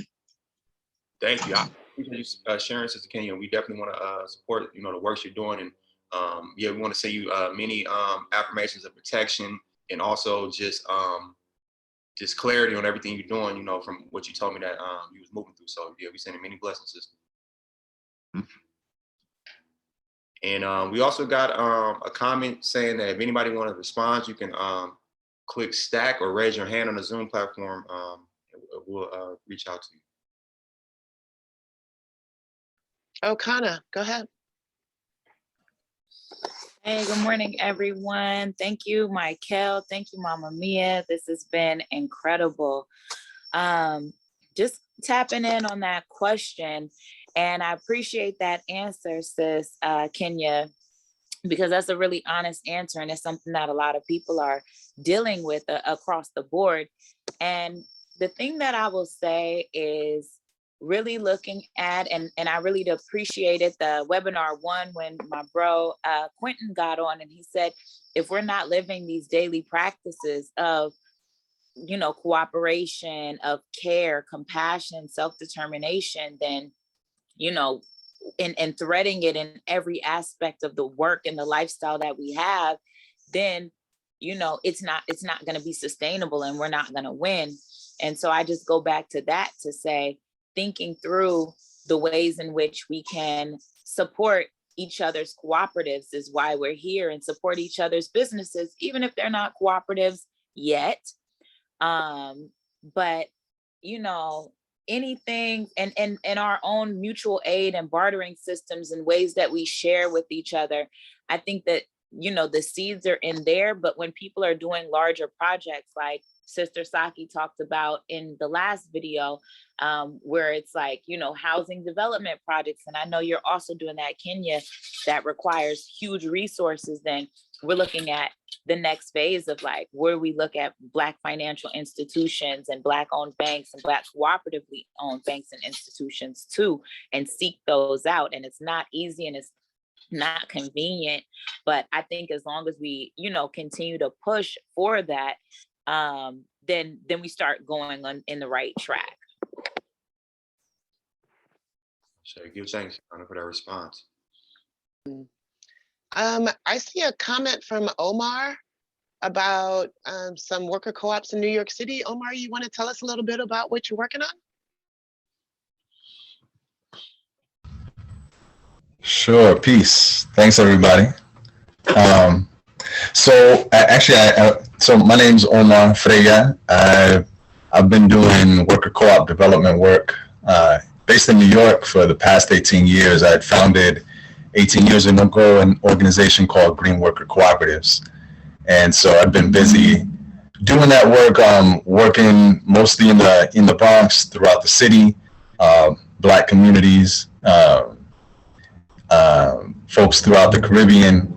[SPEAKER 1] Thank you. I appreciate you sharing, Sister Kenya. We definitely want to support, you know, the work you're doing. And yeah, we want to send you many affirmations of protection and also just clarity on everything you're doing, you know, from what you told me that you was moving through. So yeah, we sending many blessings, sister. And we also got a comment saying that if anybody want to respond, you can click stack or raise your hand on the Zoom platform. We'll reach out to you.
[SPEAKER 2] Oh, Kana, go ahead.
[SPEAKER 21] Hey, good morning, everyone. Thank you, Michael. Thank you, Mama Mia. This has been incredible. Just tapping in on that question, and I appreciate that answer, sis, Kenya, because that's a really honest answer, and it's something that a lot of people are dealing with across the board. And the thing that I will say is really looking at, and I really appreciated the webinar one when my bro Quentin got on and he said, if we're not living these daily practices of, you know, cooperation, of care, compassion, self-determination, then, you know, and threading it in every aspect of the work and the lifestyle that we have, then, you know, it's not going to be sustainable and we're not going to win. And so I just go back to that to say, thinking through the ways in which we can support each other's cooperatives is why we're here, and support each other's businesses, even if they're not cooperatives yet. But, you know, anything and our own mutual aid and bartering systems and ways that we share with each other, I think that, you know, the seeds are in there, but when people are doing larger projects like Sister Saki talked about in the last video, where it's like, you know, housing development projects, and I know you're also doing that, Kenya, that requires huge resources, then we're looking at the next phase of like where we look at Black financial institutions and Black owned banks and Black cooperatively owned banks and institutions too, and seek those out. And it's not easy and it's not convenient, but I think as long as we, you know, continue to push for that, then we start going on in the right track.
[SPEAKER 1] So give thanks, Anna, for that response.
[SPEAKER 2] I see a comment from Omar about some worker co-ops in New York City. Omar, you want to tell us a little bit about what you're working on?
[SPEAKER 3] Sure, peace. Thanks, everybody. So my name's Omar Freya. I've been doing worker co-op development work based in New York for the past 18 years. I had founded 18 years ago an organization called Green Worker Cooperatives. And so I've been busy doing that work, working mostly in the Bronx, throughout the city, Black communities, folks throughout the Caribbean,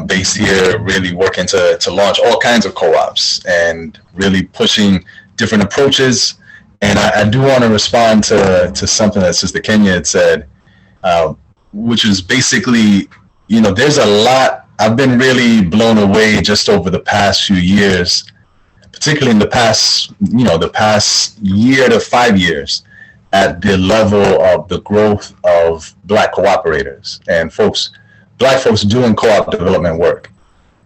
[SPEAKER 3] based here, really working to launch all kinds of co-ops and really pushing different approaches. And I do want to respond to something that Sister Kenya had said, which is basically, you know, there's a lot. I've been really blown away just over the past few years, particularly in the past year to 5 years, at the level of the growth of Black cooperators and Black folks doing co-op development work.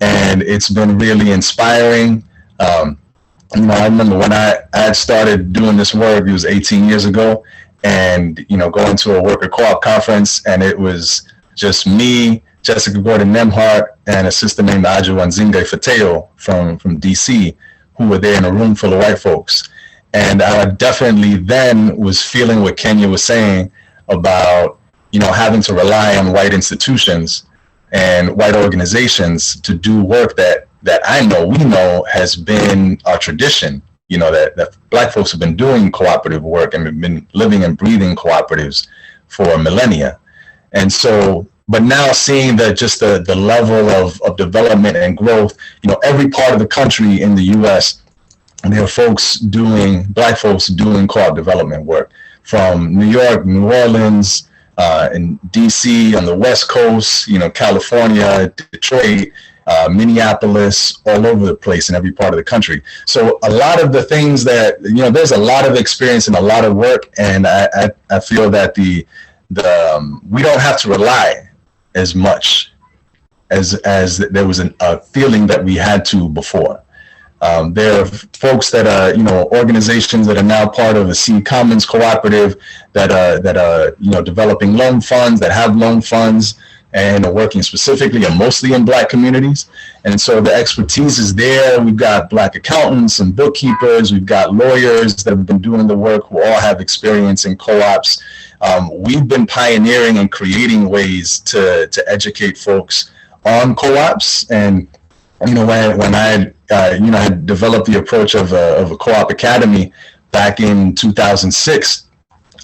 [SPEAKER 3] And it's been really inspiring. You know, I remember when I had started doing this work, it was 18 years ago, and, you know, going to a worker co-op conference, and it was just me, Jessica Gordon-Nemhart, and a sister named Ajo Nzinga Fateo from DC, who were there in a room full of white folks. And I definitely then was feeling what Kenya was saying about, you know, having to rely on white institutions and white organizations to do work that we know has been our tradition, you know, that Black folks have been doing cooperative work and have been living and breathing cooperatives for millennia. And so, but now seeing that just the level of development and growth, you know, every part of the country in the US, and there are Black folks doing co-op development work, from New York, New Orleans, in DC, on the West Coast, you know, California, Detroit, Minneapolis, all over the place in every part of the country. So a lot of the things that, you know, there's a lot of experience and a lot of work, and I feel that we don't have to rely as much as there was a feeling that we had to before. There are folks that are, you know, organizations that are now part of the Seed Commons Cooperative that are, you know, developing loan funds, that have loan funds, and are working specifically and mostly in Black communities. And so the expertise is there. We've got Black accountants and bookkeepers. We've got lawyers that have been doing the work who all have experience in co-ops. We've been pioneering and creating ways to educate folks on co-ops. And, you know, when I had developed the approach of a co-op academy back in 2006,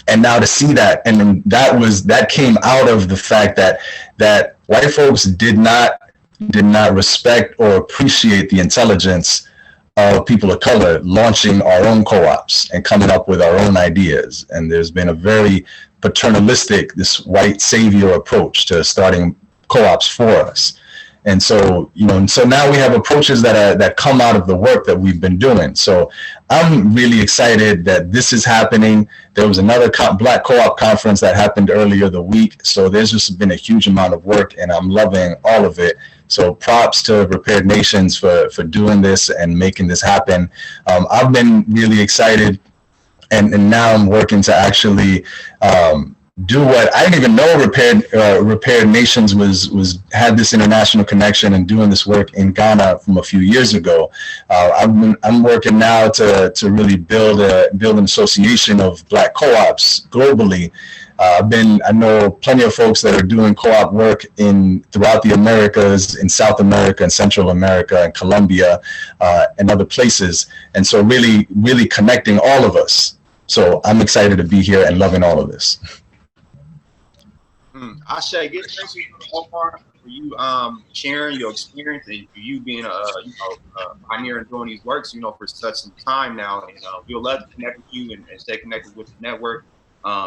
[SPEAKER 3] and now to see that, and that came out of the fact that white folks did not respect or appreciate the intelligence of people of color launching our own co-ops and coming up with our own ideas. And there's been a very paternalistic, this white savior approach to starting co-ops for us. And so, you know, and so now we have approaches that come out of the work that we've been doing. So I'm really excited that this is happening. There was another Black co-op conference that happened earlier the week. So there's just been a huge amount of work, and I'm loving all of it. So props to Prepared Nations for doing this and making this happen. I've been really excited, and now I'm working to actually do what I didn't even know Repaired Nations had this international connection and doing this work in Ghana from a few years ago. I'm working now to really build an association of Black co-ops globally. I know plenty of folks that are doing co-op work throughout the Americas, in South America and Central America and Colombia and other places. And so really, really connecting all of us. So I'm excited to be here and loving all of this.
[SPEAKER 1] Ashe, get thank you, Omar. for you sharing your experience and for you being a pioneer in doing these works, for such some time now. And we'd love to connect with you and stay connected with the network.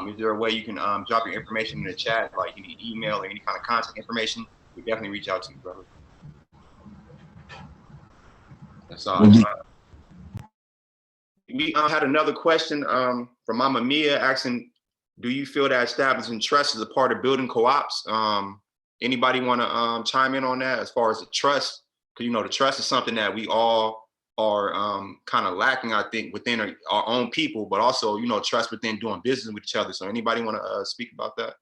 [SPEAKER 1] Is there a way you can drop your information in the chat, like any email or any kind of contact information? We definitely reach out to you, brother. That's all. We had another question from Mama Mia asking, do you feel that establishing trust is a part of building co-ops? Anybody want to chime in on that as far as the trust? Because, the trust is something that we all are kind of lacking, I think, within our own people, but also, trust within doing business with each other. So anybody want to speak about that?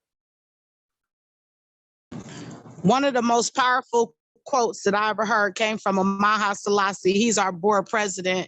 [SPEAKER 20] One of the most powerful quotes that I ever heard came from Amaha Selassie. He's our board president.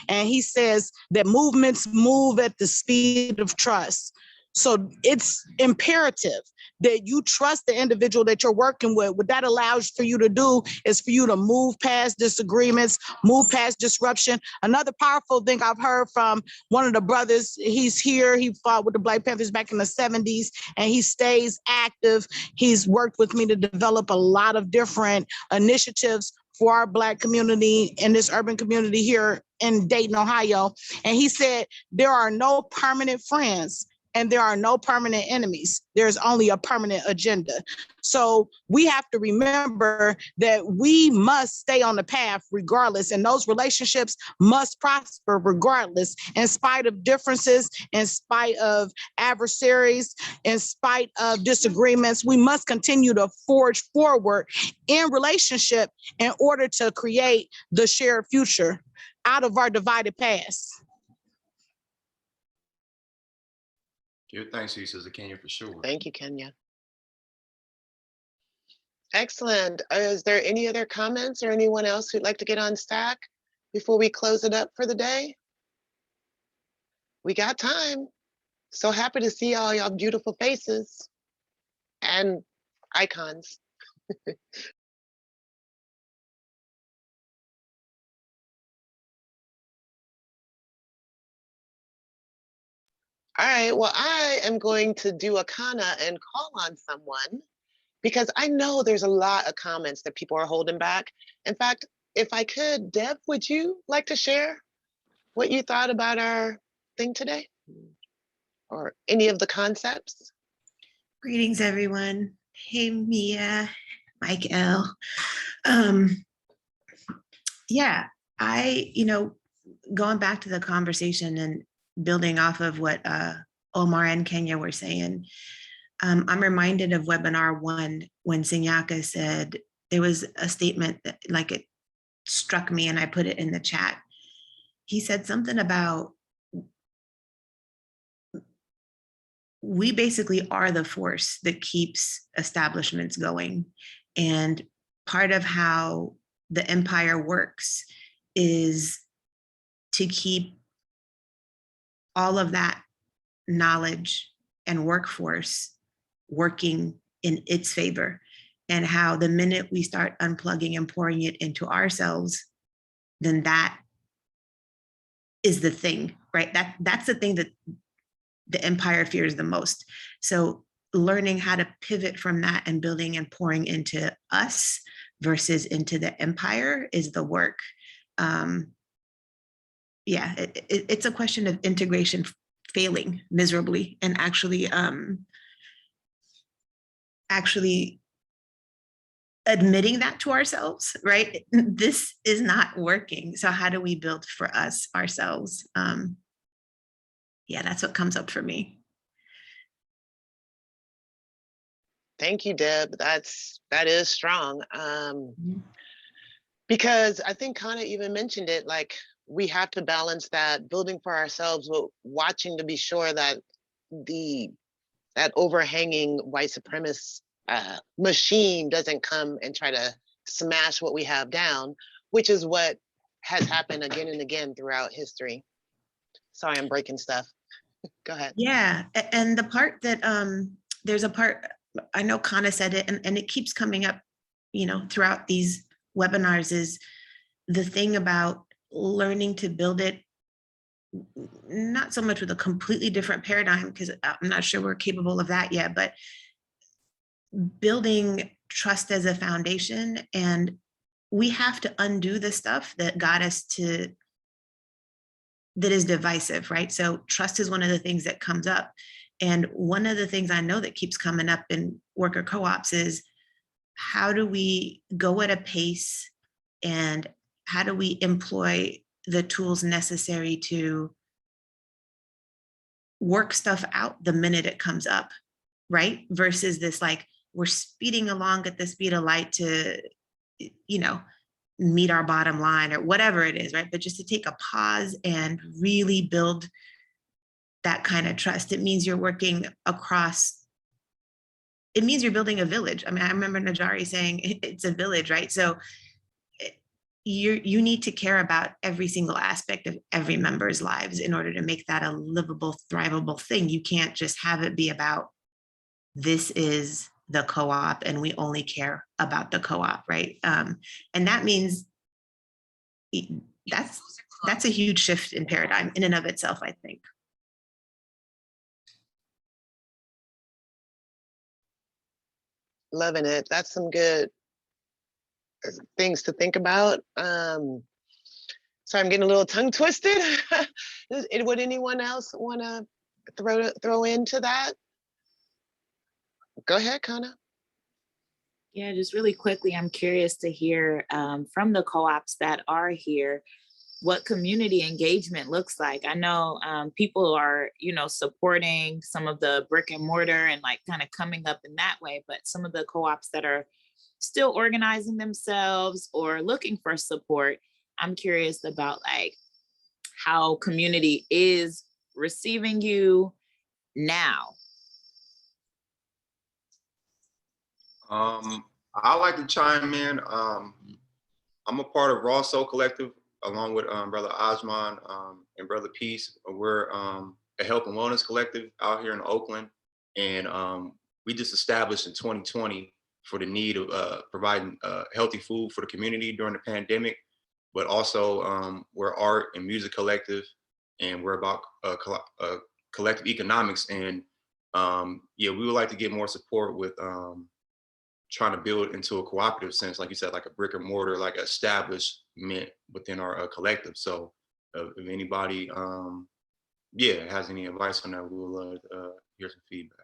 [SPEAKER 20] And he says that movements move at the speed of trust. So it's imperative that you trust the individual that you're working with. What that allows for you to do is for you to move past disagreements, move past disruption. Another powerful thing I've heard from one of the brothers, he's here, he fought with the Black Panthers back in the 70s, and he stays active. He's worked with me to develop a lot of different initiatives for our Black community in this urban community here in Dayton, Ohio. And he said, there are no permanent friends and there are no permanent enemies. There's only a permanent agenda. So we have to remember that we must stay on the path regardless, and those relationships must prosper regardless, in spite of differences, in spite of adversaries, in spite of disagreements. We must continue to forge forward in relationship in order to create the shared future out of our divided past.
[SPEAKER 1] Give thanks to you, Sister Kenya, for sure.
[SPEAKER 2] Thank you, Kenya. Excellent. Is there any other comments or anyone else who'd like to get on stack before we close it up for the day? We got time. So happy to see all y'all beautiful faces and icons. All right, well, I am going to do a kana and call on someone because I know there's a lot of comments that people are holding back. In fact, if I could, Deb, would you like to share what you thought about our thing today? Or any of the concepts?
[SPEAKER 5] Greetings, everyone. Hey, Mia, Mike L. Yeah, going back to the conversation and building off of what Omar and Kenya were saying, I'm reminded of webinar 1 when Sinyaka said, there was a statement that it struck me and I put it in the chat. He said something about, we basically are the force that keeps establishments going. And part of how the empire works is to keep all of that knowledge and workforce working in its favor, and how the minute we start unplugging and pouring it into ourselves, then that is the thing, right? That's the thing that the empire fears the most. So learning how to pivot from that and building and pouring into us versus into the empire is the work. Yeah, it's a question of integration failing miserably and actually admitting that to ourselves, right? This is not working. So how do we build for us ourselves? Yeah, that's what comes up for me.
[SPEAKER 2] Thank you, Deb. That is strong. Because I think Kana even mentioned it, we have to balance that building for ourselves with watching to be sure that that overhanging white supremacist machine doesn't come and try to smash what we have down, which is what has happened again and again throughout history. Sorry, I'm breaking stuff. Go ahead.
[SPEAKER 5] Yeah, and the part that there's a part, I know Kana said it, and it keeps coming up, throughout these webinars, is the thing about learning to build it, not so much with a completely different paradigm, because I'm not sure we're capable of that yet, but building trust as a foundation, and we have to undo the stuff that got us to, that is divisive, right? So trust is one of the things that comes up. And one of the things I know that keeps coming up in worker co-ops is, how do we go at a pace, and how do we employ the tools necessary to work stuff out the minute it comes up, right? Versus this, like, we're speeding along at the speed of light to, you know, meet our bottom line or whatever it is, right? But just to take a pause and really build that kind of trust. It means you're working across, it means you're building a village. I mean, I remember Najari saying it's a village, right? So you need to care about every single aspect of every member's lives in order to make that a livable, thrivable thing. You can't just have it be about, this is the co-op and we only care about the co-op, right? And that means that's a huge shift in paradigm in and of itself, I think.
[SPEAKER 2] Loving it. That's some good things to think about. So I'm getting a little tongue twisted. Would anyone else want to throw into that? Go ahead, Kana.
[SPEAKER 21] Yeah, just really quickly, I'm curious to hear from the co-ops that are here, what community engagement looks like. I know people are, supporting some of the brick and mortar and like kind of coming up in that way, but some of the co-ops that are still organizing themselves or looking for support, I'm curious about like how community is receiving you now.
[SPEAKER 1] I like to chime in. I'm a part of Raw Soul Collective along with Brother Osman and Brother Peace. We're a health and wellness collective out here in Oakland. And we just established in 2020 for the need of providing healthy food for the community during the pandemic, but also we're art and music collective, and we're about collective economics. And yeah, we would like to get more support with trying to build into a cooperative sense, like you said, like a brick and mortar, like establishment within our collective. So if anybody, yeah, has any advice on that, we would love to hear some feedback.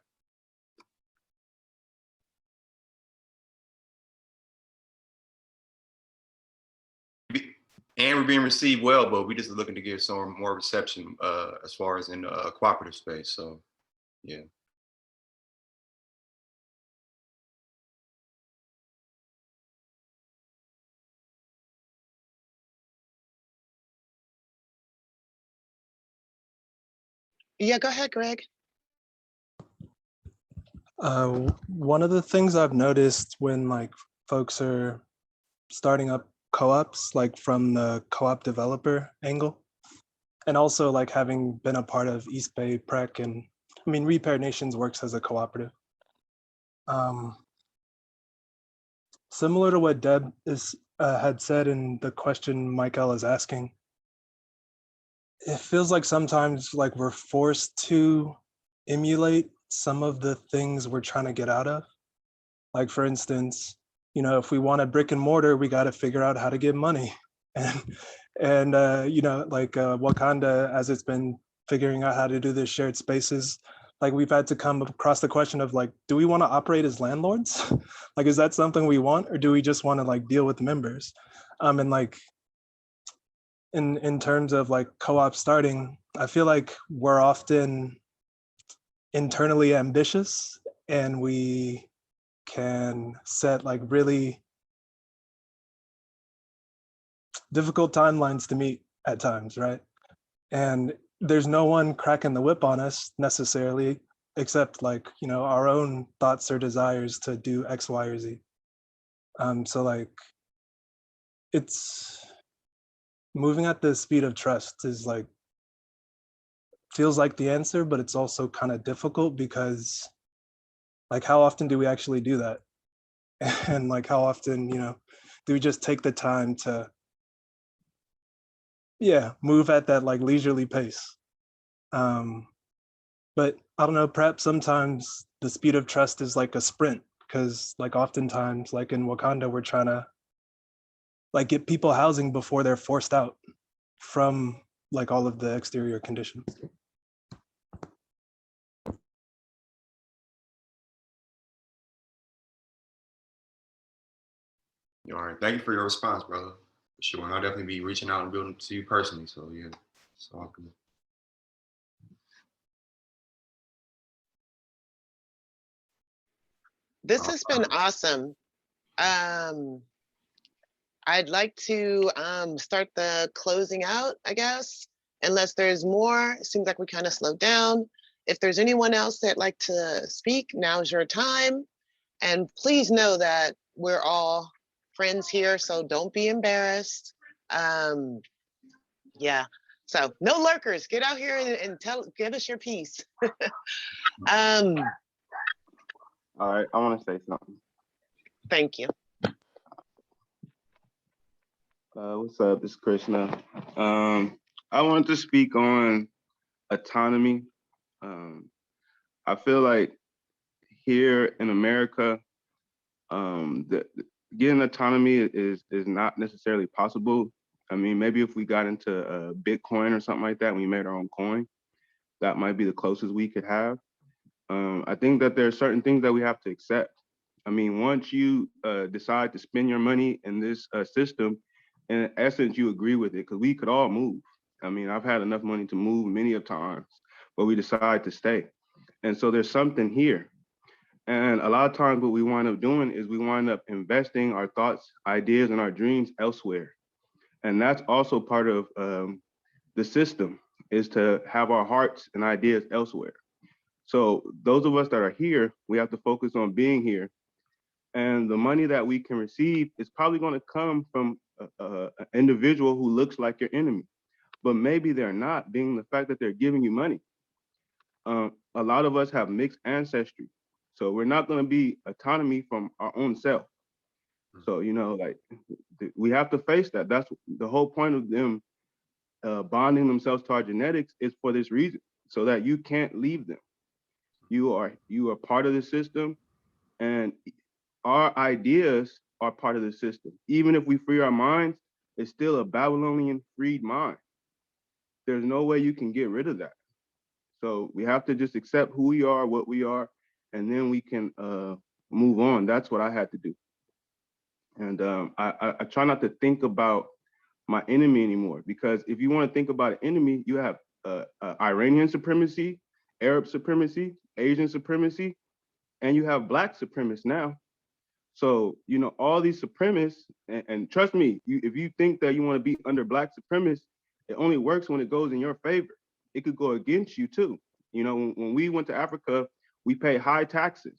[SPEAKER 1] And we're being received well, but we just looking to get some more reception as far as in the cooperative space. So, yeah.
[SPEAKER 2] Yeah, go ahead, Greg.
[SPEAKER 10] One of the things I've noticed when like folks are starting up co-ops, like from the co-op developer angle, and also like having been a part of East Bay Prec, and I mean, Repair Nations works as a cooperative. Similar to what Deb had said in the question Michael is asking, it feels like sometimes like we're forced to emulate some of the things we're trying to get out of. Like for instance, if we want a brick and mortar, we got to figure out how to get money. And like Wakanda, as it's been figuring out how to do this shared spaces, like we've had to come across the question of like, do we want to operate as landlords? Like, is that something we want, or do we just want to like deal with members? And like, in terms of like co-op starting, I feel like we're often internally ambitious, and we can set like really difficult timelines to meet at times, right? And there's no one cracking the whip on us necessarily, except like, our own thoughts or desires to do X, Y, or Z. So like, it's moving at the speed of trust is like, feels like the answer, but it's also kind of difficult because like, how often do we actually do that? And like, how often, do we just take the time to, move at that like leisurely pace? But I don't know, perhaps sometimes the speed of trust is like a sprint, because like oftentimes, like in Wakanda, we're trying to like get people housing before they're forced out from like all of the exterior conditions.
[SPEAKER 1] All right. Thank you for your response, brother. For sure. And I'll definitely be reaching out and building to you personally. So yeah, it's all good.
[SPEAKER 2] This has been awesome. I'd like to start the closing out, I guess, unless there's more. It seems like we kind of slowed down. If there's anyone else that'd like to speak, now's your time. And please know that we're all friends here, so don't be embarrassed. Yeah, so no lurkers. Get out here and give us your piece.
[SPEAKER 11] All right, I want to say something.
[SPEAKER 2] Thank you.
[SPEAKER 11] What's up? This is Krishna. I wanted to speak on autonomy. I feel like here in America, getting autonomy is not necessarily possible. I mean, maybe if we got into Bitcoin or something like that, and we made our own coin, that might be the closest we could have. I think that there are certain things that we have to accept. I mean, once you decide to spend your money in this system, in essence, you agree with it, because we could all move. I mean, I've had enough money to move many of times, but we decide to stay. And so there's something here. And a lot of times what we wind up doing is we wind up investing our thoughts, ideas, and our dreams elsewhere. And that's also part of the system, is to have our hearts and ideas elsewhere. So those of us that are here, we have to focus on being here. And the money that we can receive is probably going to come from an individual who looks like your enemy, but maybe they're not, being the fact that they're giving you money. A lot of us have mixed ancestry, so we're not going to be autonomy from our own self. So, you know, like we have to face that. That's the whole point of them bonding themselves to our genetics, is for this reason, so that you can't leave them. You are part of the system, and our ideas are part of the system. Even if we free our minds, it's still a Babylonian freed mind. There's no way you can get rid of that. So we have to just accept who we are, what we are, and then we can move on. That's what I had to do. And I try not to think about my enemy anymore, because if you want to think about an enemy, you have Iranian supremacy, Arab supremacy, Asian supremacy, and you have Black supremacists now. So, you know, all these supremacists, and trust me, if you think that you want to be under Black supremacists, it only works when it goes in your favor. It could go against you too. You know, when we went to Africa, we paid high taxes.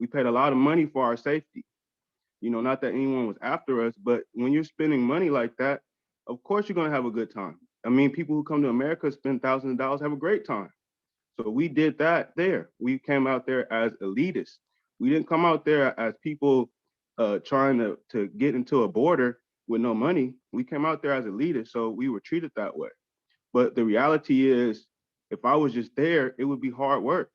[SPEAKER 11] We paid a lot of money for our safety. You know, not that anyone was after us, but when you're spending money like that, of course you're going to have a good time. I mean, people who come to America spend thousands of dollars, have a great time. So we did that there. We came out there as elitists. We didn't come out there as people trying to get into a border with no money. We came out there as elitists, so we were treated that way. But the reality is, if I was just there, it would be hard work.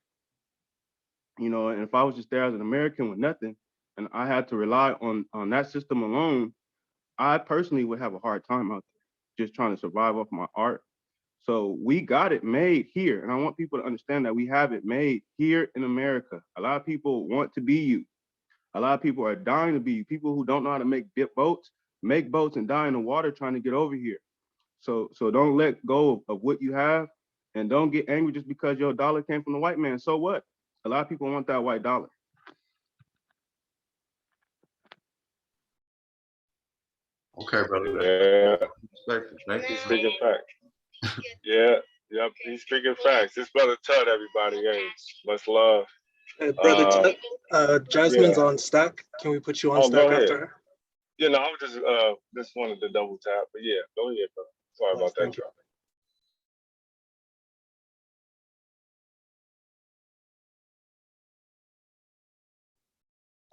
[SPEAKER 11] You know, and if I was just there as an American with nothing, and I had to rely on that system alone, I personally would have a hard time out there, just trying to survive off my art. So we got it made here. And I want people to understand that we have it made here in America. A lot of people want to be you. A lot of people are dying to be you. People who don't know how to make boats and die in the water trying to get over here. So don't let go of what you have, and don't get angry just because your dollar came from the white man. So what? A lot of people want that white dollar.
[SPEAKER 1] Okay, brother.
[SPEAKER 22] Yeah.
[SPEAKER 1] Thank you.
[SPEAKER 22] Speaking facts. Yeah, yep. He's speaking facts. This brother Tut, everybody. Hey, much love.
[SPEAKER 10] Hey, brother, Jasmine's on stack. Can we put you on stack after her?
[SPEAKER 22] Yeah, no, I was just wanted to double tap, but yeah, go ahead, bro. Sorry about that,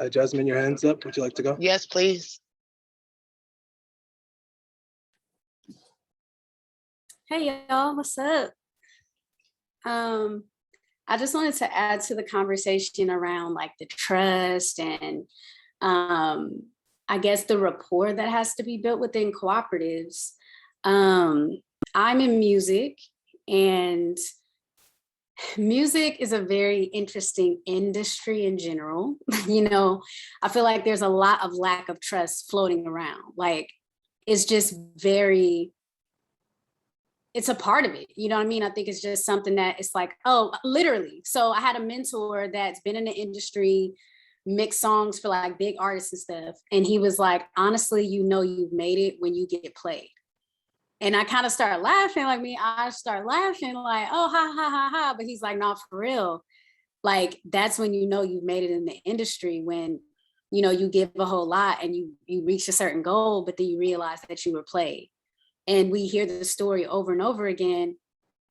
[SPEAKER 22] Charlie.
[SPEAKER 10] Jasmine, your hand's up. Would you like to go?
[SPEAKER 2] Yes, please.
[SPEAKER 23] Hey y'all, what's up?
[SPEAKER 6] I just wanted to add to the conversation around like the trust and I guess the rapport that has to be built within cooperatives. I'm in music, and music is a very interesting industry in general. You know, I feel like there's a lot of lack of trust floating around. Like, it's just very, it's a part of it. You know what I mean? I think it's just something that it's like, oh, literally. So I had a mentor that's been in the industry, mixed songs for like big artists and stuff. And he was like, honestly, you know, you've made it when you get played. And I kind of started laughing, like I start laughing like, oh, ha, ha, ha, ha. But he's like, no, for real. Like, that's when you know you've made it in the industry, when, you know, you give a whole lot and you reach a certain goal, but then you realize that you were played. And we hear the story over and over again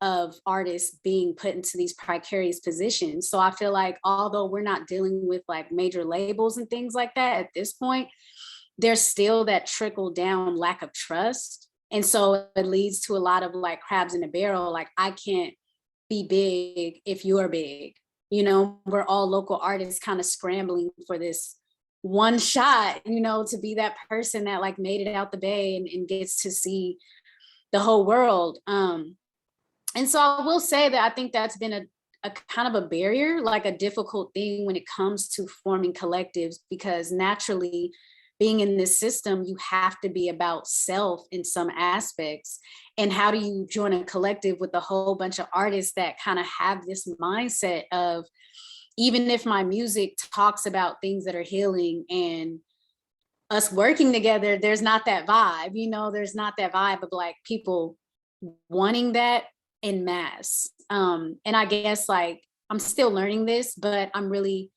[SPEAKER 6] of artists being put into these precarious positions. So I feel like, although we're not dealing with like major labels and things like that at this point, there's still that trickle down lack of trust. And so it leads to a lot of like crabs in a barrel. Like, I can't be big if you're big. You know, we're all local artists kind of scrambling for this one shot, you know, to be that person that like made it out the bay and gets to see the whole world. And so I will say that I think that's been a kind of a barrier, like a difficult thing when it comes to forming collectives, because naturally, being in this system, you have to be about self in some aspects. And how do you join a collective with a whole bunch of artists that kind of have this mindset of, even if my music talks about things that are healing and us working together, there's not that vibe, you know, there's not that vibe of like people wanting that in mass. And I guess like, I'm still learning this, but I'm really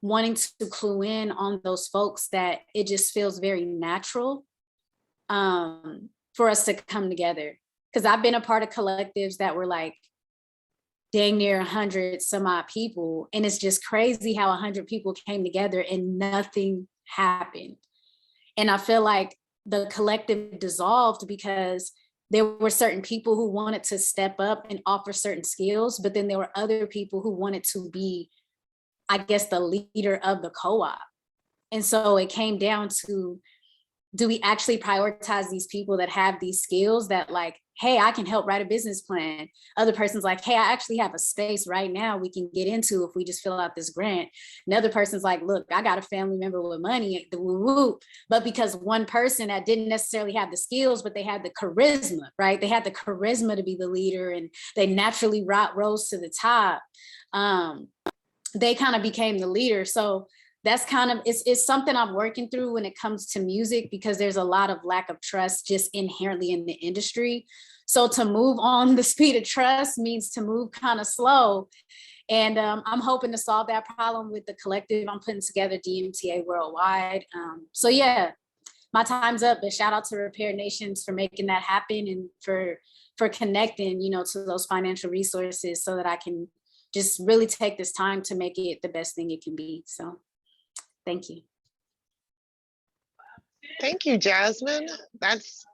[SPEAKER 6] wanting to clue in on those folks that it just feels very natural for us to come together. Because I've been a part of collectives that were like dang near 100 some odd people. And it's just crazy how 100 people came together and nothing happened. And I feel like the collective dissolved because there were certain people who wanted to step up and offer certain skills, but then there were other people who wanted to be, I guess, the leader of the co-op. And so it came down to, do we actually prioritize these people that have these skills that like, hey, I can help write a business plan. Other person's like, hey, I actually have a space right now we can get into if we just fill out this grant. Another person's like, look, I got a family member with money, the woo-woo. But because one person that didn't necessarily have the skills, but they had the charisma, right? They had the charisma to be the leader and they naturally rose to the top. They kind of became the leader. So that's kind of, it's something I'm working through when it comes to music, because there's a lot of lack of trust just inherently in the industry. So to move on the speed of trust means to move kind of slow. And I'm hoping to solve that problem with the collective I'm putting together, DMTA Worldwide. So yeah, my time's up, but shout out to Repair Nations for making that happen and for connecting, you know, to those financial resources so that I can just really take this time to make it the best thing it can be. So thank you.
[SPEAKER 2] Thank you, Jasmine. That's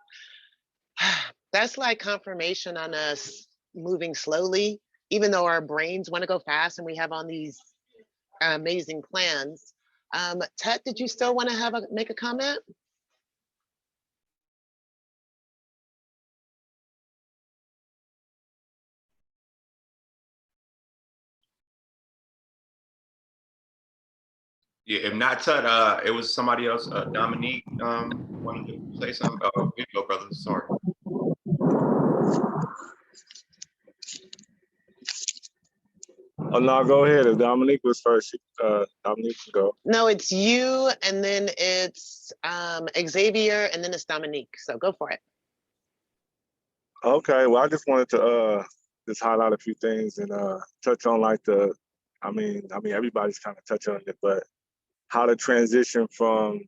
[SPEAKER 2] like confirmation on us moving slowly, even though our brains want to go fast and we have on these amazing plans. Tet, did you still want to make a comment?
[SPEAKER 1] Yeah, if not Tut, it was somebody else. Dominique wanted to say something. Oh, here you go, brother. Sorry.
[SPEAKER 22] Oh no, go ahead. If Dominique was first, Dominique can go.
[SPEAKER 2] No, it's you, and then it's Xavier, and then it's Dominique. So go for it.
[SPEAKER 22] Okay, well, I just wanted to just highlight a few things and touch on like I mean, everybody's kind of touched on it, but how to transition from,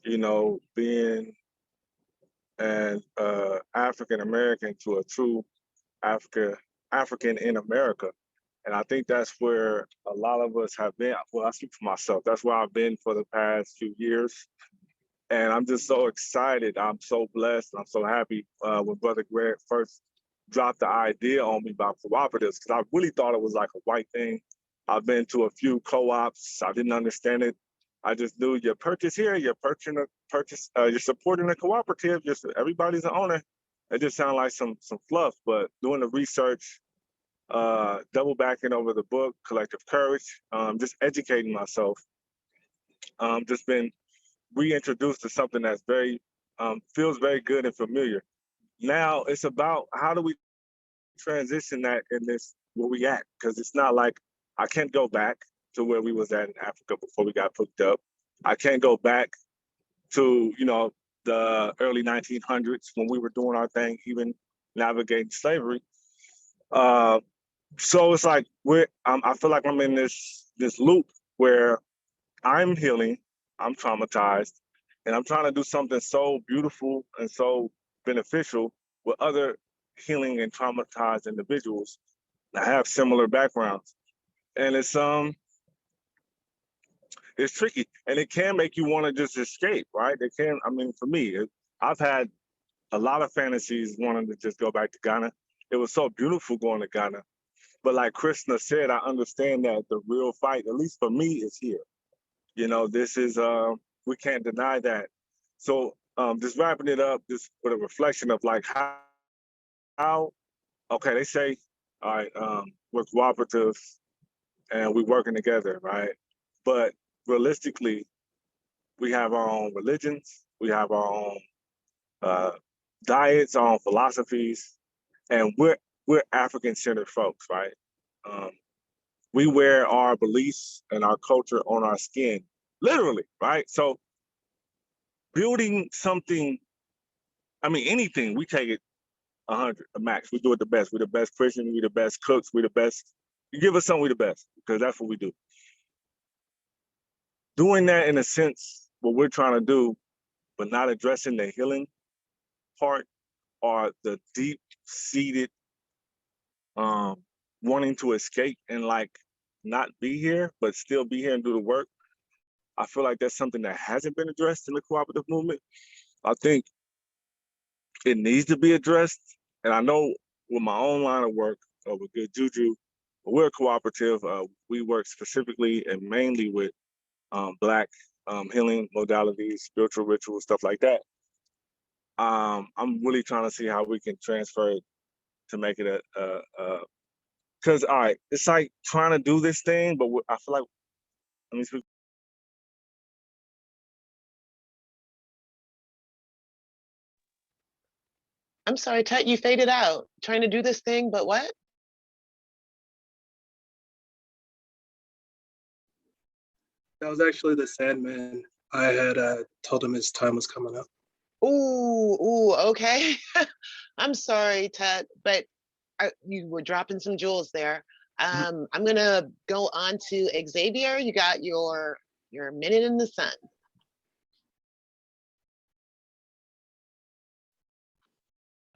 [SPEAKER 22] you know, being an African American to a true African in America. And I think that's where a lot of us have been. Well, I speak for myself. That's where I've been for the past few years. And I'm just so excited. I'm so blessed. I'm so happy when Brother Greg first dropped the idea on me about cooperatives because I really thought it was like a white thing. I've been to a few co-ops. I didn't understand it. I just knew you purchase here, you're you're supporting a cooperative. Everybody's an owner. It just sounded like some fluff. But doing the research, double backing over the book, Collective Courage, just educating myself, just been reintroduced to something that's very feels very good and familiar. Now it's about how do we transition that in this where we at, because it's not like I can't go back to where we was at in Africa before we got hooked up. I can't go back to the early 1900s when we were doing our thing, even navigating slavery. So it's like I feel like I'm in this loop where I'm healing, I'm traumatized, and I'm trying to do something so beautiful and so beneficial with other healing and traumatized individuals that have similar backgrounds. And it's tricky, and it can make you want to just escape, right? It can, I mean, for me, I've had a lot of fantasies wanting to just go back to Ghana. It was so beautiful going to Ghana. But like Krishna said, I understand that the real fight, at least for me, is here. This is, we can't deny that. So just wrapping it up, just with a reflection of like how okay, they say, all right, we're cooperatives and we're working together, right? But realistically, we have our own religions, we have our own diets, our own philosophies, and we're African-centered folks, right? We wear our beliefs and our culture on our skin, literally, right? So building something, I mean, anything, we take it 100, a max. We do it the best. We're the best Christian, we're the best cooks, we're the best. You give us something, we're the best, because that's what we do. Doing that in a sense, what we're trying to do, but not addressing the healing part or the deep-seated wanting to escape and like not be here, but still be here and do the work. I feel like that's something that hasn't been addressed in the cooperative movement. I think it needs to be addressed. And I know with my own line of work with Good Juju, we're a cooperative. We work specifically and mainly with Black healing modalities, spiritual rituals, stuff like that. I'm really trying to see how we can transfer it to make it because all right, it's like trying to do this thing, but I feel like, let me speak.
[SPEAKER 2] I'm sorry, Tut, you faded out. Trying to do this thing, but what?
[SPEAKER 10] That was actually the Sandman. I had told him his time was coming up.
[SPEAKER 2] Ooh, okay. I'm sorry, Tut, but you were dropping some jewels there. I'm gonna go on to Xavier. You got your minute in the sun.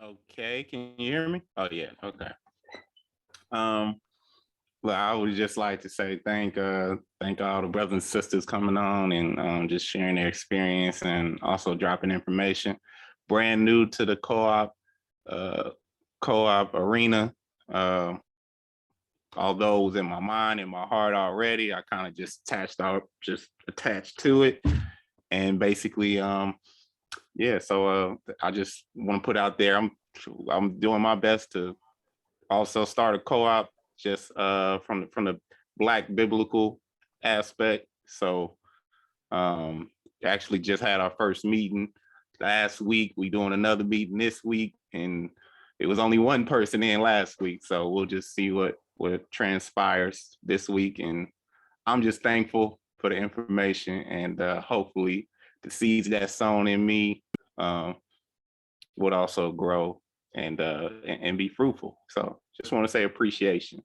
[SPEAKER 7] Okay, can you hear me? Oh yeah, okay. Well, I would just like to say thank all the brothers and sisters coming on and just sharing their experience and also dropping information. Brand new to the co-op arena. Although it was in my mind and my heart already, I kind of just attached to it. And basically, yeah, so I just want to put out there, I'm doing my best to also start a co-op just from the Black biblical aspect. So actually just had our first meeting last week. We doing another meeting this week, and it was only one person in last week. So we'll just see what transpires this week. And I'm just thankful for the information, and hopefully the seeds that's sown in me would also grow and be fruitful. So just want to say appreciation.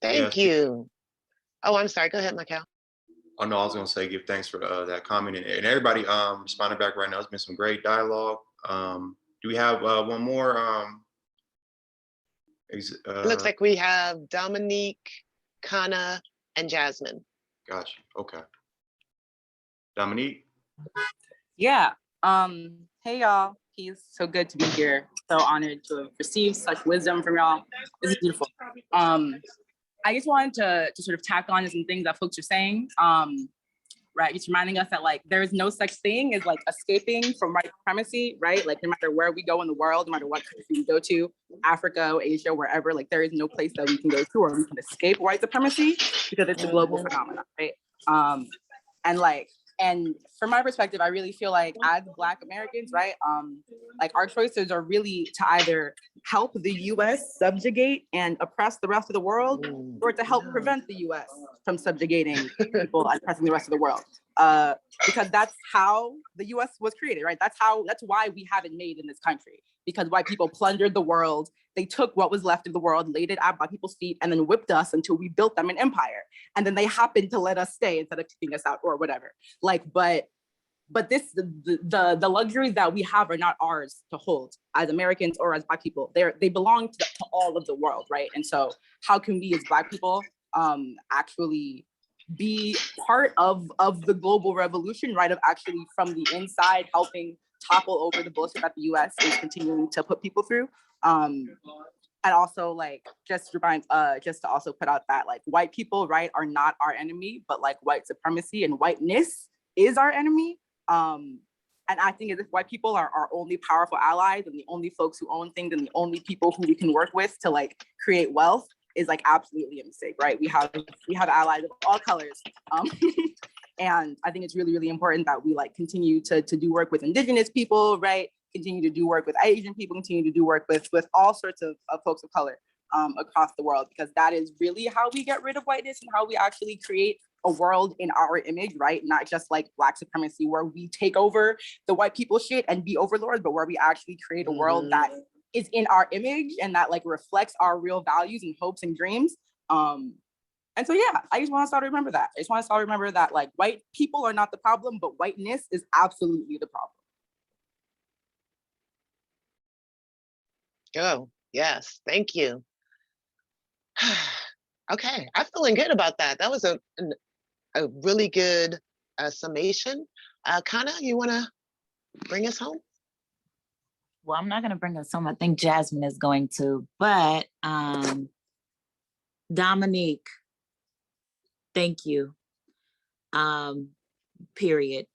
[SPEAKER 2] Thank you. Oh, I'm sorry. Go ahead, Michael.
[SPEAKER 1] Oh no, I was gonna say give thanks for that comment and everybody responding back right now. It's been some great dialogue. Do we have one more?
[SPEAKER 2] It looks like we have Dominique, Kana, and Jasmine.
[SPEAKER 1] Gotcha. Okay. Dominique?
[SPEAKER 8] Yeah. Hey y'all. Peace. So good to be here. So honored to have received such wisdom from y'all. This is beautiful. I just wanted to sort of tack on to some things that folks are saying. Right, just reminding us that like there is no such thing as like escaping from white supremacy, right? Like no matter where we go in the world, no matter what country we go to, Africa, Asia, wherever, like there is no place that we can go to or we can escape white supremacy because it's a global phenomenon, right? And from my perspective, I really feel like as Black Americans, right, like our choices are really to either help the US subjugate and oppress the rest of the world, or to help prevent the US from subjugating people and oppressing the rest of the world. Because that's how the US was created, right? That's why we have it made in this country, because white people plundered the world. They took what was left of the world, laid it at Black people's feet, and then whipped us until we built them an empire. And then they happened to let us stay instead of kicking us out or whatever. Like, but this, the luxuries that we have are not ours to hold as Americans or as Black people. They belong to all of the world, right? And so how can we as Black people actually be part of the global revolution, right? Of actually from the inside helping topple over the bullshit that the US is continuing to put people through. And also like just to also put out that like white people, right, are not our enemy, but like white supremacy and whiteness is our enemy. And I think as if white people are our only powerful allies and the only folks who own things and the only people who we can work with to like create wealth is like absolutely a mistake, right? We have allies of all colors. And I think it's really, really important that we like continue to do work with Indigenous people, right? Continue to do work with Asian people, continue to do work with all sorts of folks of color across the world, because that is really how we get rid of whiteness and how we actually create a world in our image, right? Not just like Black supremacy where we take over the white people shit and be overlords, but where we actually create a world that is in our image and that like reflects our real values and hopes and dreams. And so, yeah, I just want to start to remember that. I just want to start to remember that like white people are not the problem, but whiteness is absolutely the problem.
[SPEAKER 2] Oh, yes, thank you. Okay, I'm feeling good about that. That was a really good summation. Kana, you want to bring us home?
[SPEAKER 21] Well, I'm not going to bring us home. I think Jasmine is going to, but Dominique, thank you. Period.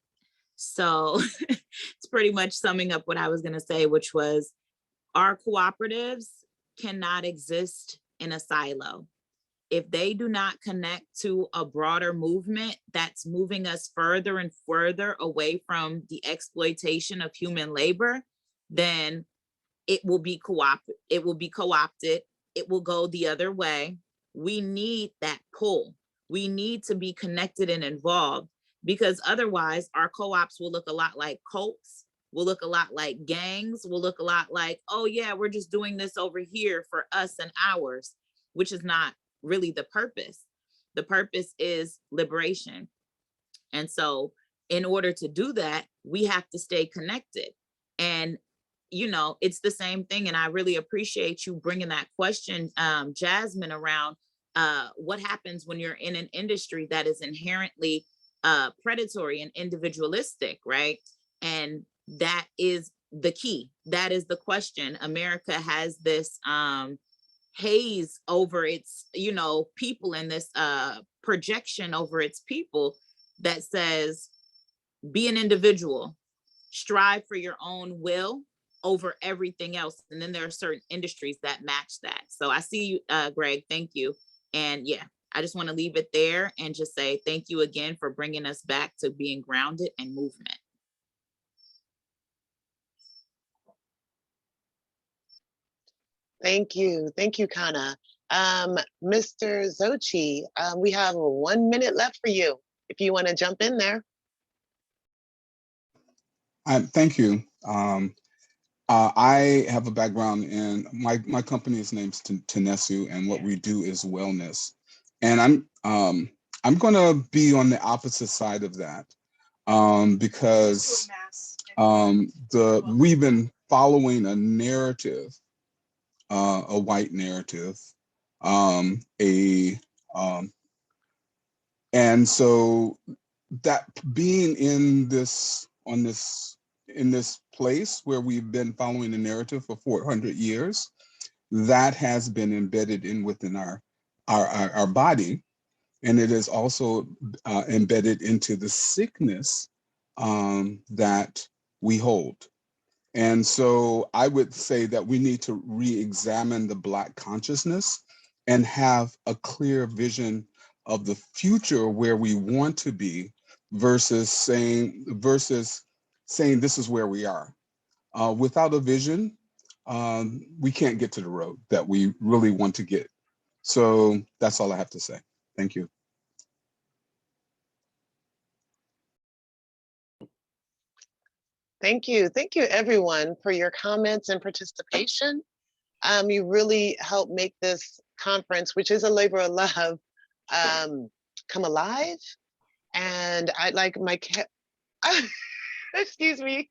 [SPEAKER 21] So it's pretty much summing up what I was going to say, which was our cooperatives cannot exist in a silo. If they do not connect to a broader movement that's moving us further and further away from the exploitation of human labor, then it will be co-opted. It will go the other way. We need that pull. We need to be connected and involved, because otherwise our co-ops will look a lot like cults, will look a lot like gangs, will look a lot like, oh yeah, we're just doing this over here for us and ours, which is not really the purpose. The purpose is liberation. And so in order to do that, we have to stay connected. And you know, it's the same thing. And I really appreciate you bringing that question, Jasmine, around what happens when you're in an industry that is inherently predatory and individualistic, right? And that is the key. That is the question. America has this haze over its, you know, people, and this projection over its people that says, be an individual, strive for your own will over everything else. And then there are certain industries that match that. So I see you, Greg, thank you. And yeah, I just want to leave it there and just say thank you again for bringing us back to being grounded and movement.
[SPEAKER 2] Thank you, Kana. Mr. Zochi, we have 1 minute left for you if you want to jump in there.
[SPEAKER 12] Thank you. I have a background in my company's name's Tenesu, and what we do is wellness. And I'm going to be on the opposite side of that because we've been following a narrative, a white narrative, and so that being in this in this place where we've been following the narrative for 400 years, that has been embedded in within our body, and it is also embedded into the sickness that we hold. And so I would say that we need to re-examine the Black consciousness and have a clear vision of the future where we want to be versus saying this is where we are. Without a vision, we can't get to the road that we really want to get. So that's all I have to say. Thank you.
[SPEAKER 2] Thank you. Thank you, everyone, for your comments and participation. You really helped make this conference, which is a labor of love, come alive. And I'd like Michael, excuse me,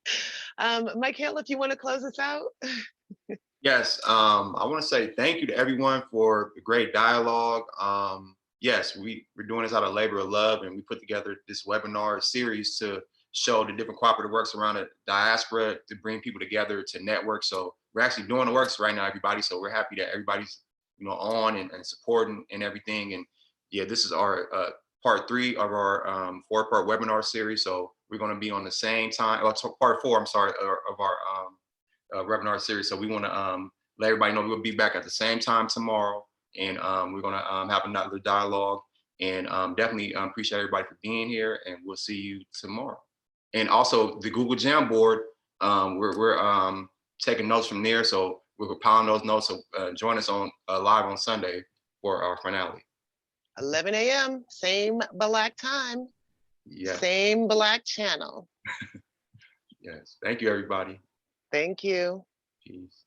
[SPEAKER 2] Michael, if you want to close us out.
[SPEAKER 1] Yes, I want to say thank you to everyone for the great dialogue. Yes, we're doing this out of labor of love, and we put together this webinar series to show the different cooperative works around the diaspora to bring people together to network. So we're actually doing the works right now, everybody. So we're happy that everybody's on and supporting and everything. And yeah, this is our part 3 of our 4-part webinar series. So we're going to be on the same time. Part 4, I'm sorry, of our webinar series. So we want to let everybody know we'll be back at the same time tomorrow, and we're going to have another dialogue. And definitely appreciate everybody for being here, and we'll see you tomorrow. And also the Google Jamboard, we're taking notes from there, so we're compiling those notes. So join us on live on Sunday for our finale.
[SPEAKER 2] 11 a.m., same Black time,
[SPEAKER 1] yes.
[SPEAKER 2] Same Black channel.
[SPEAKER 1] Yes, thank you, everybody.
[SPEAKER 2] Thank you.
[SPEAKER 1] Peace.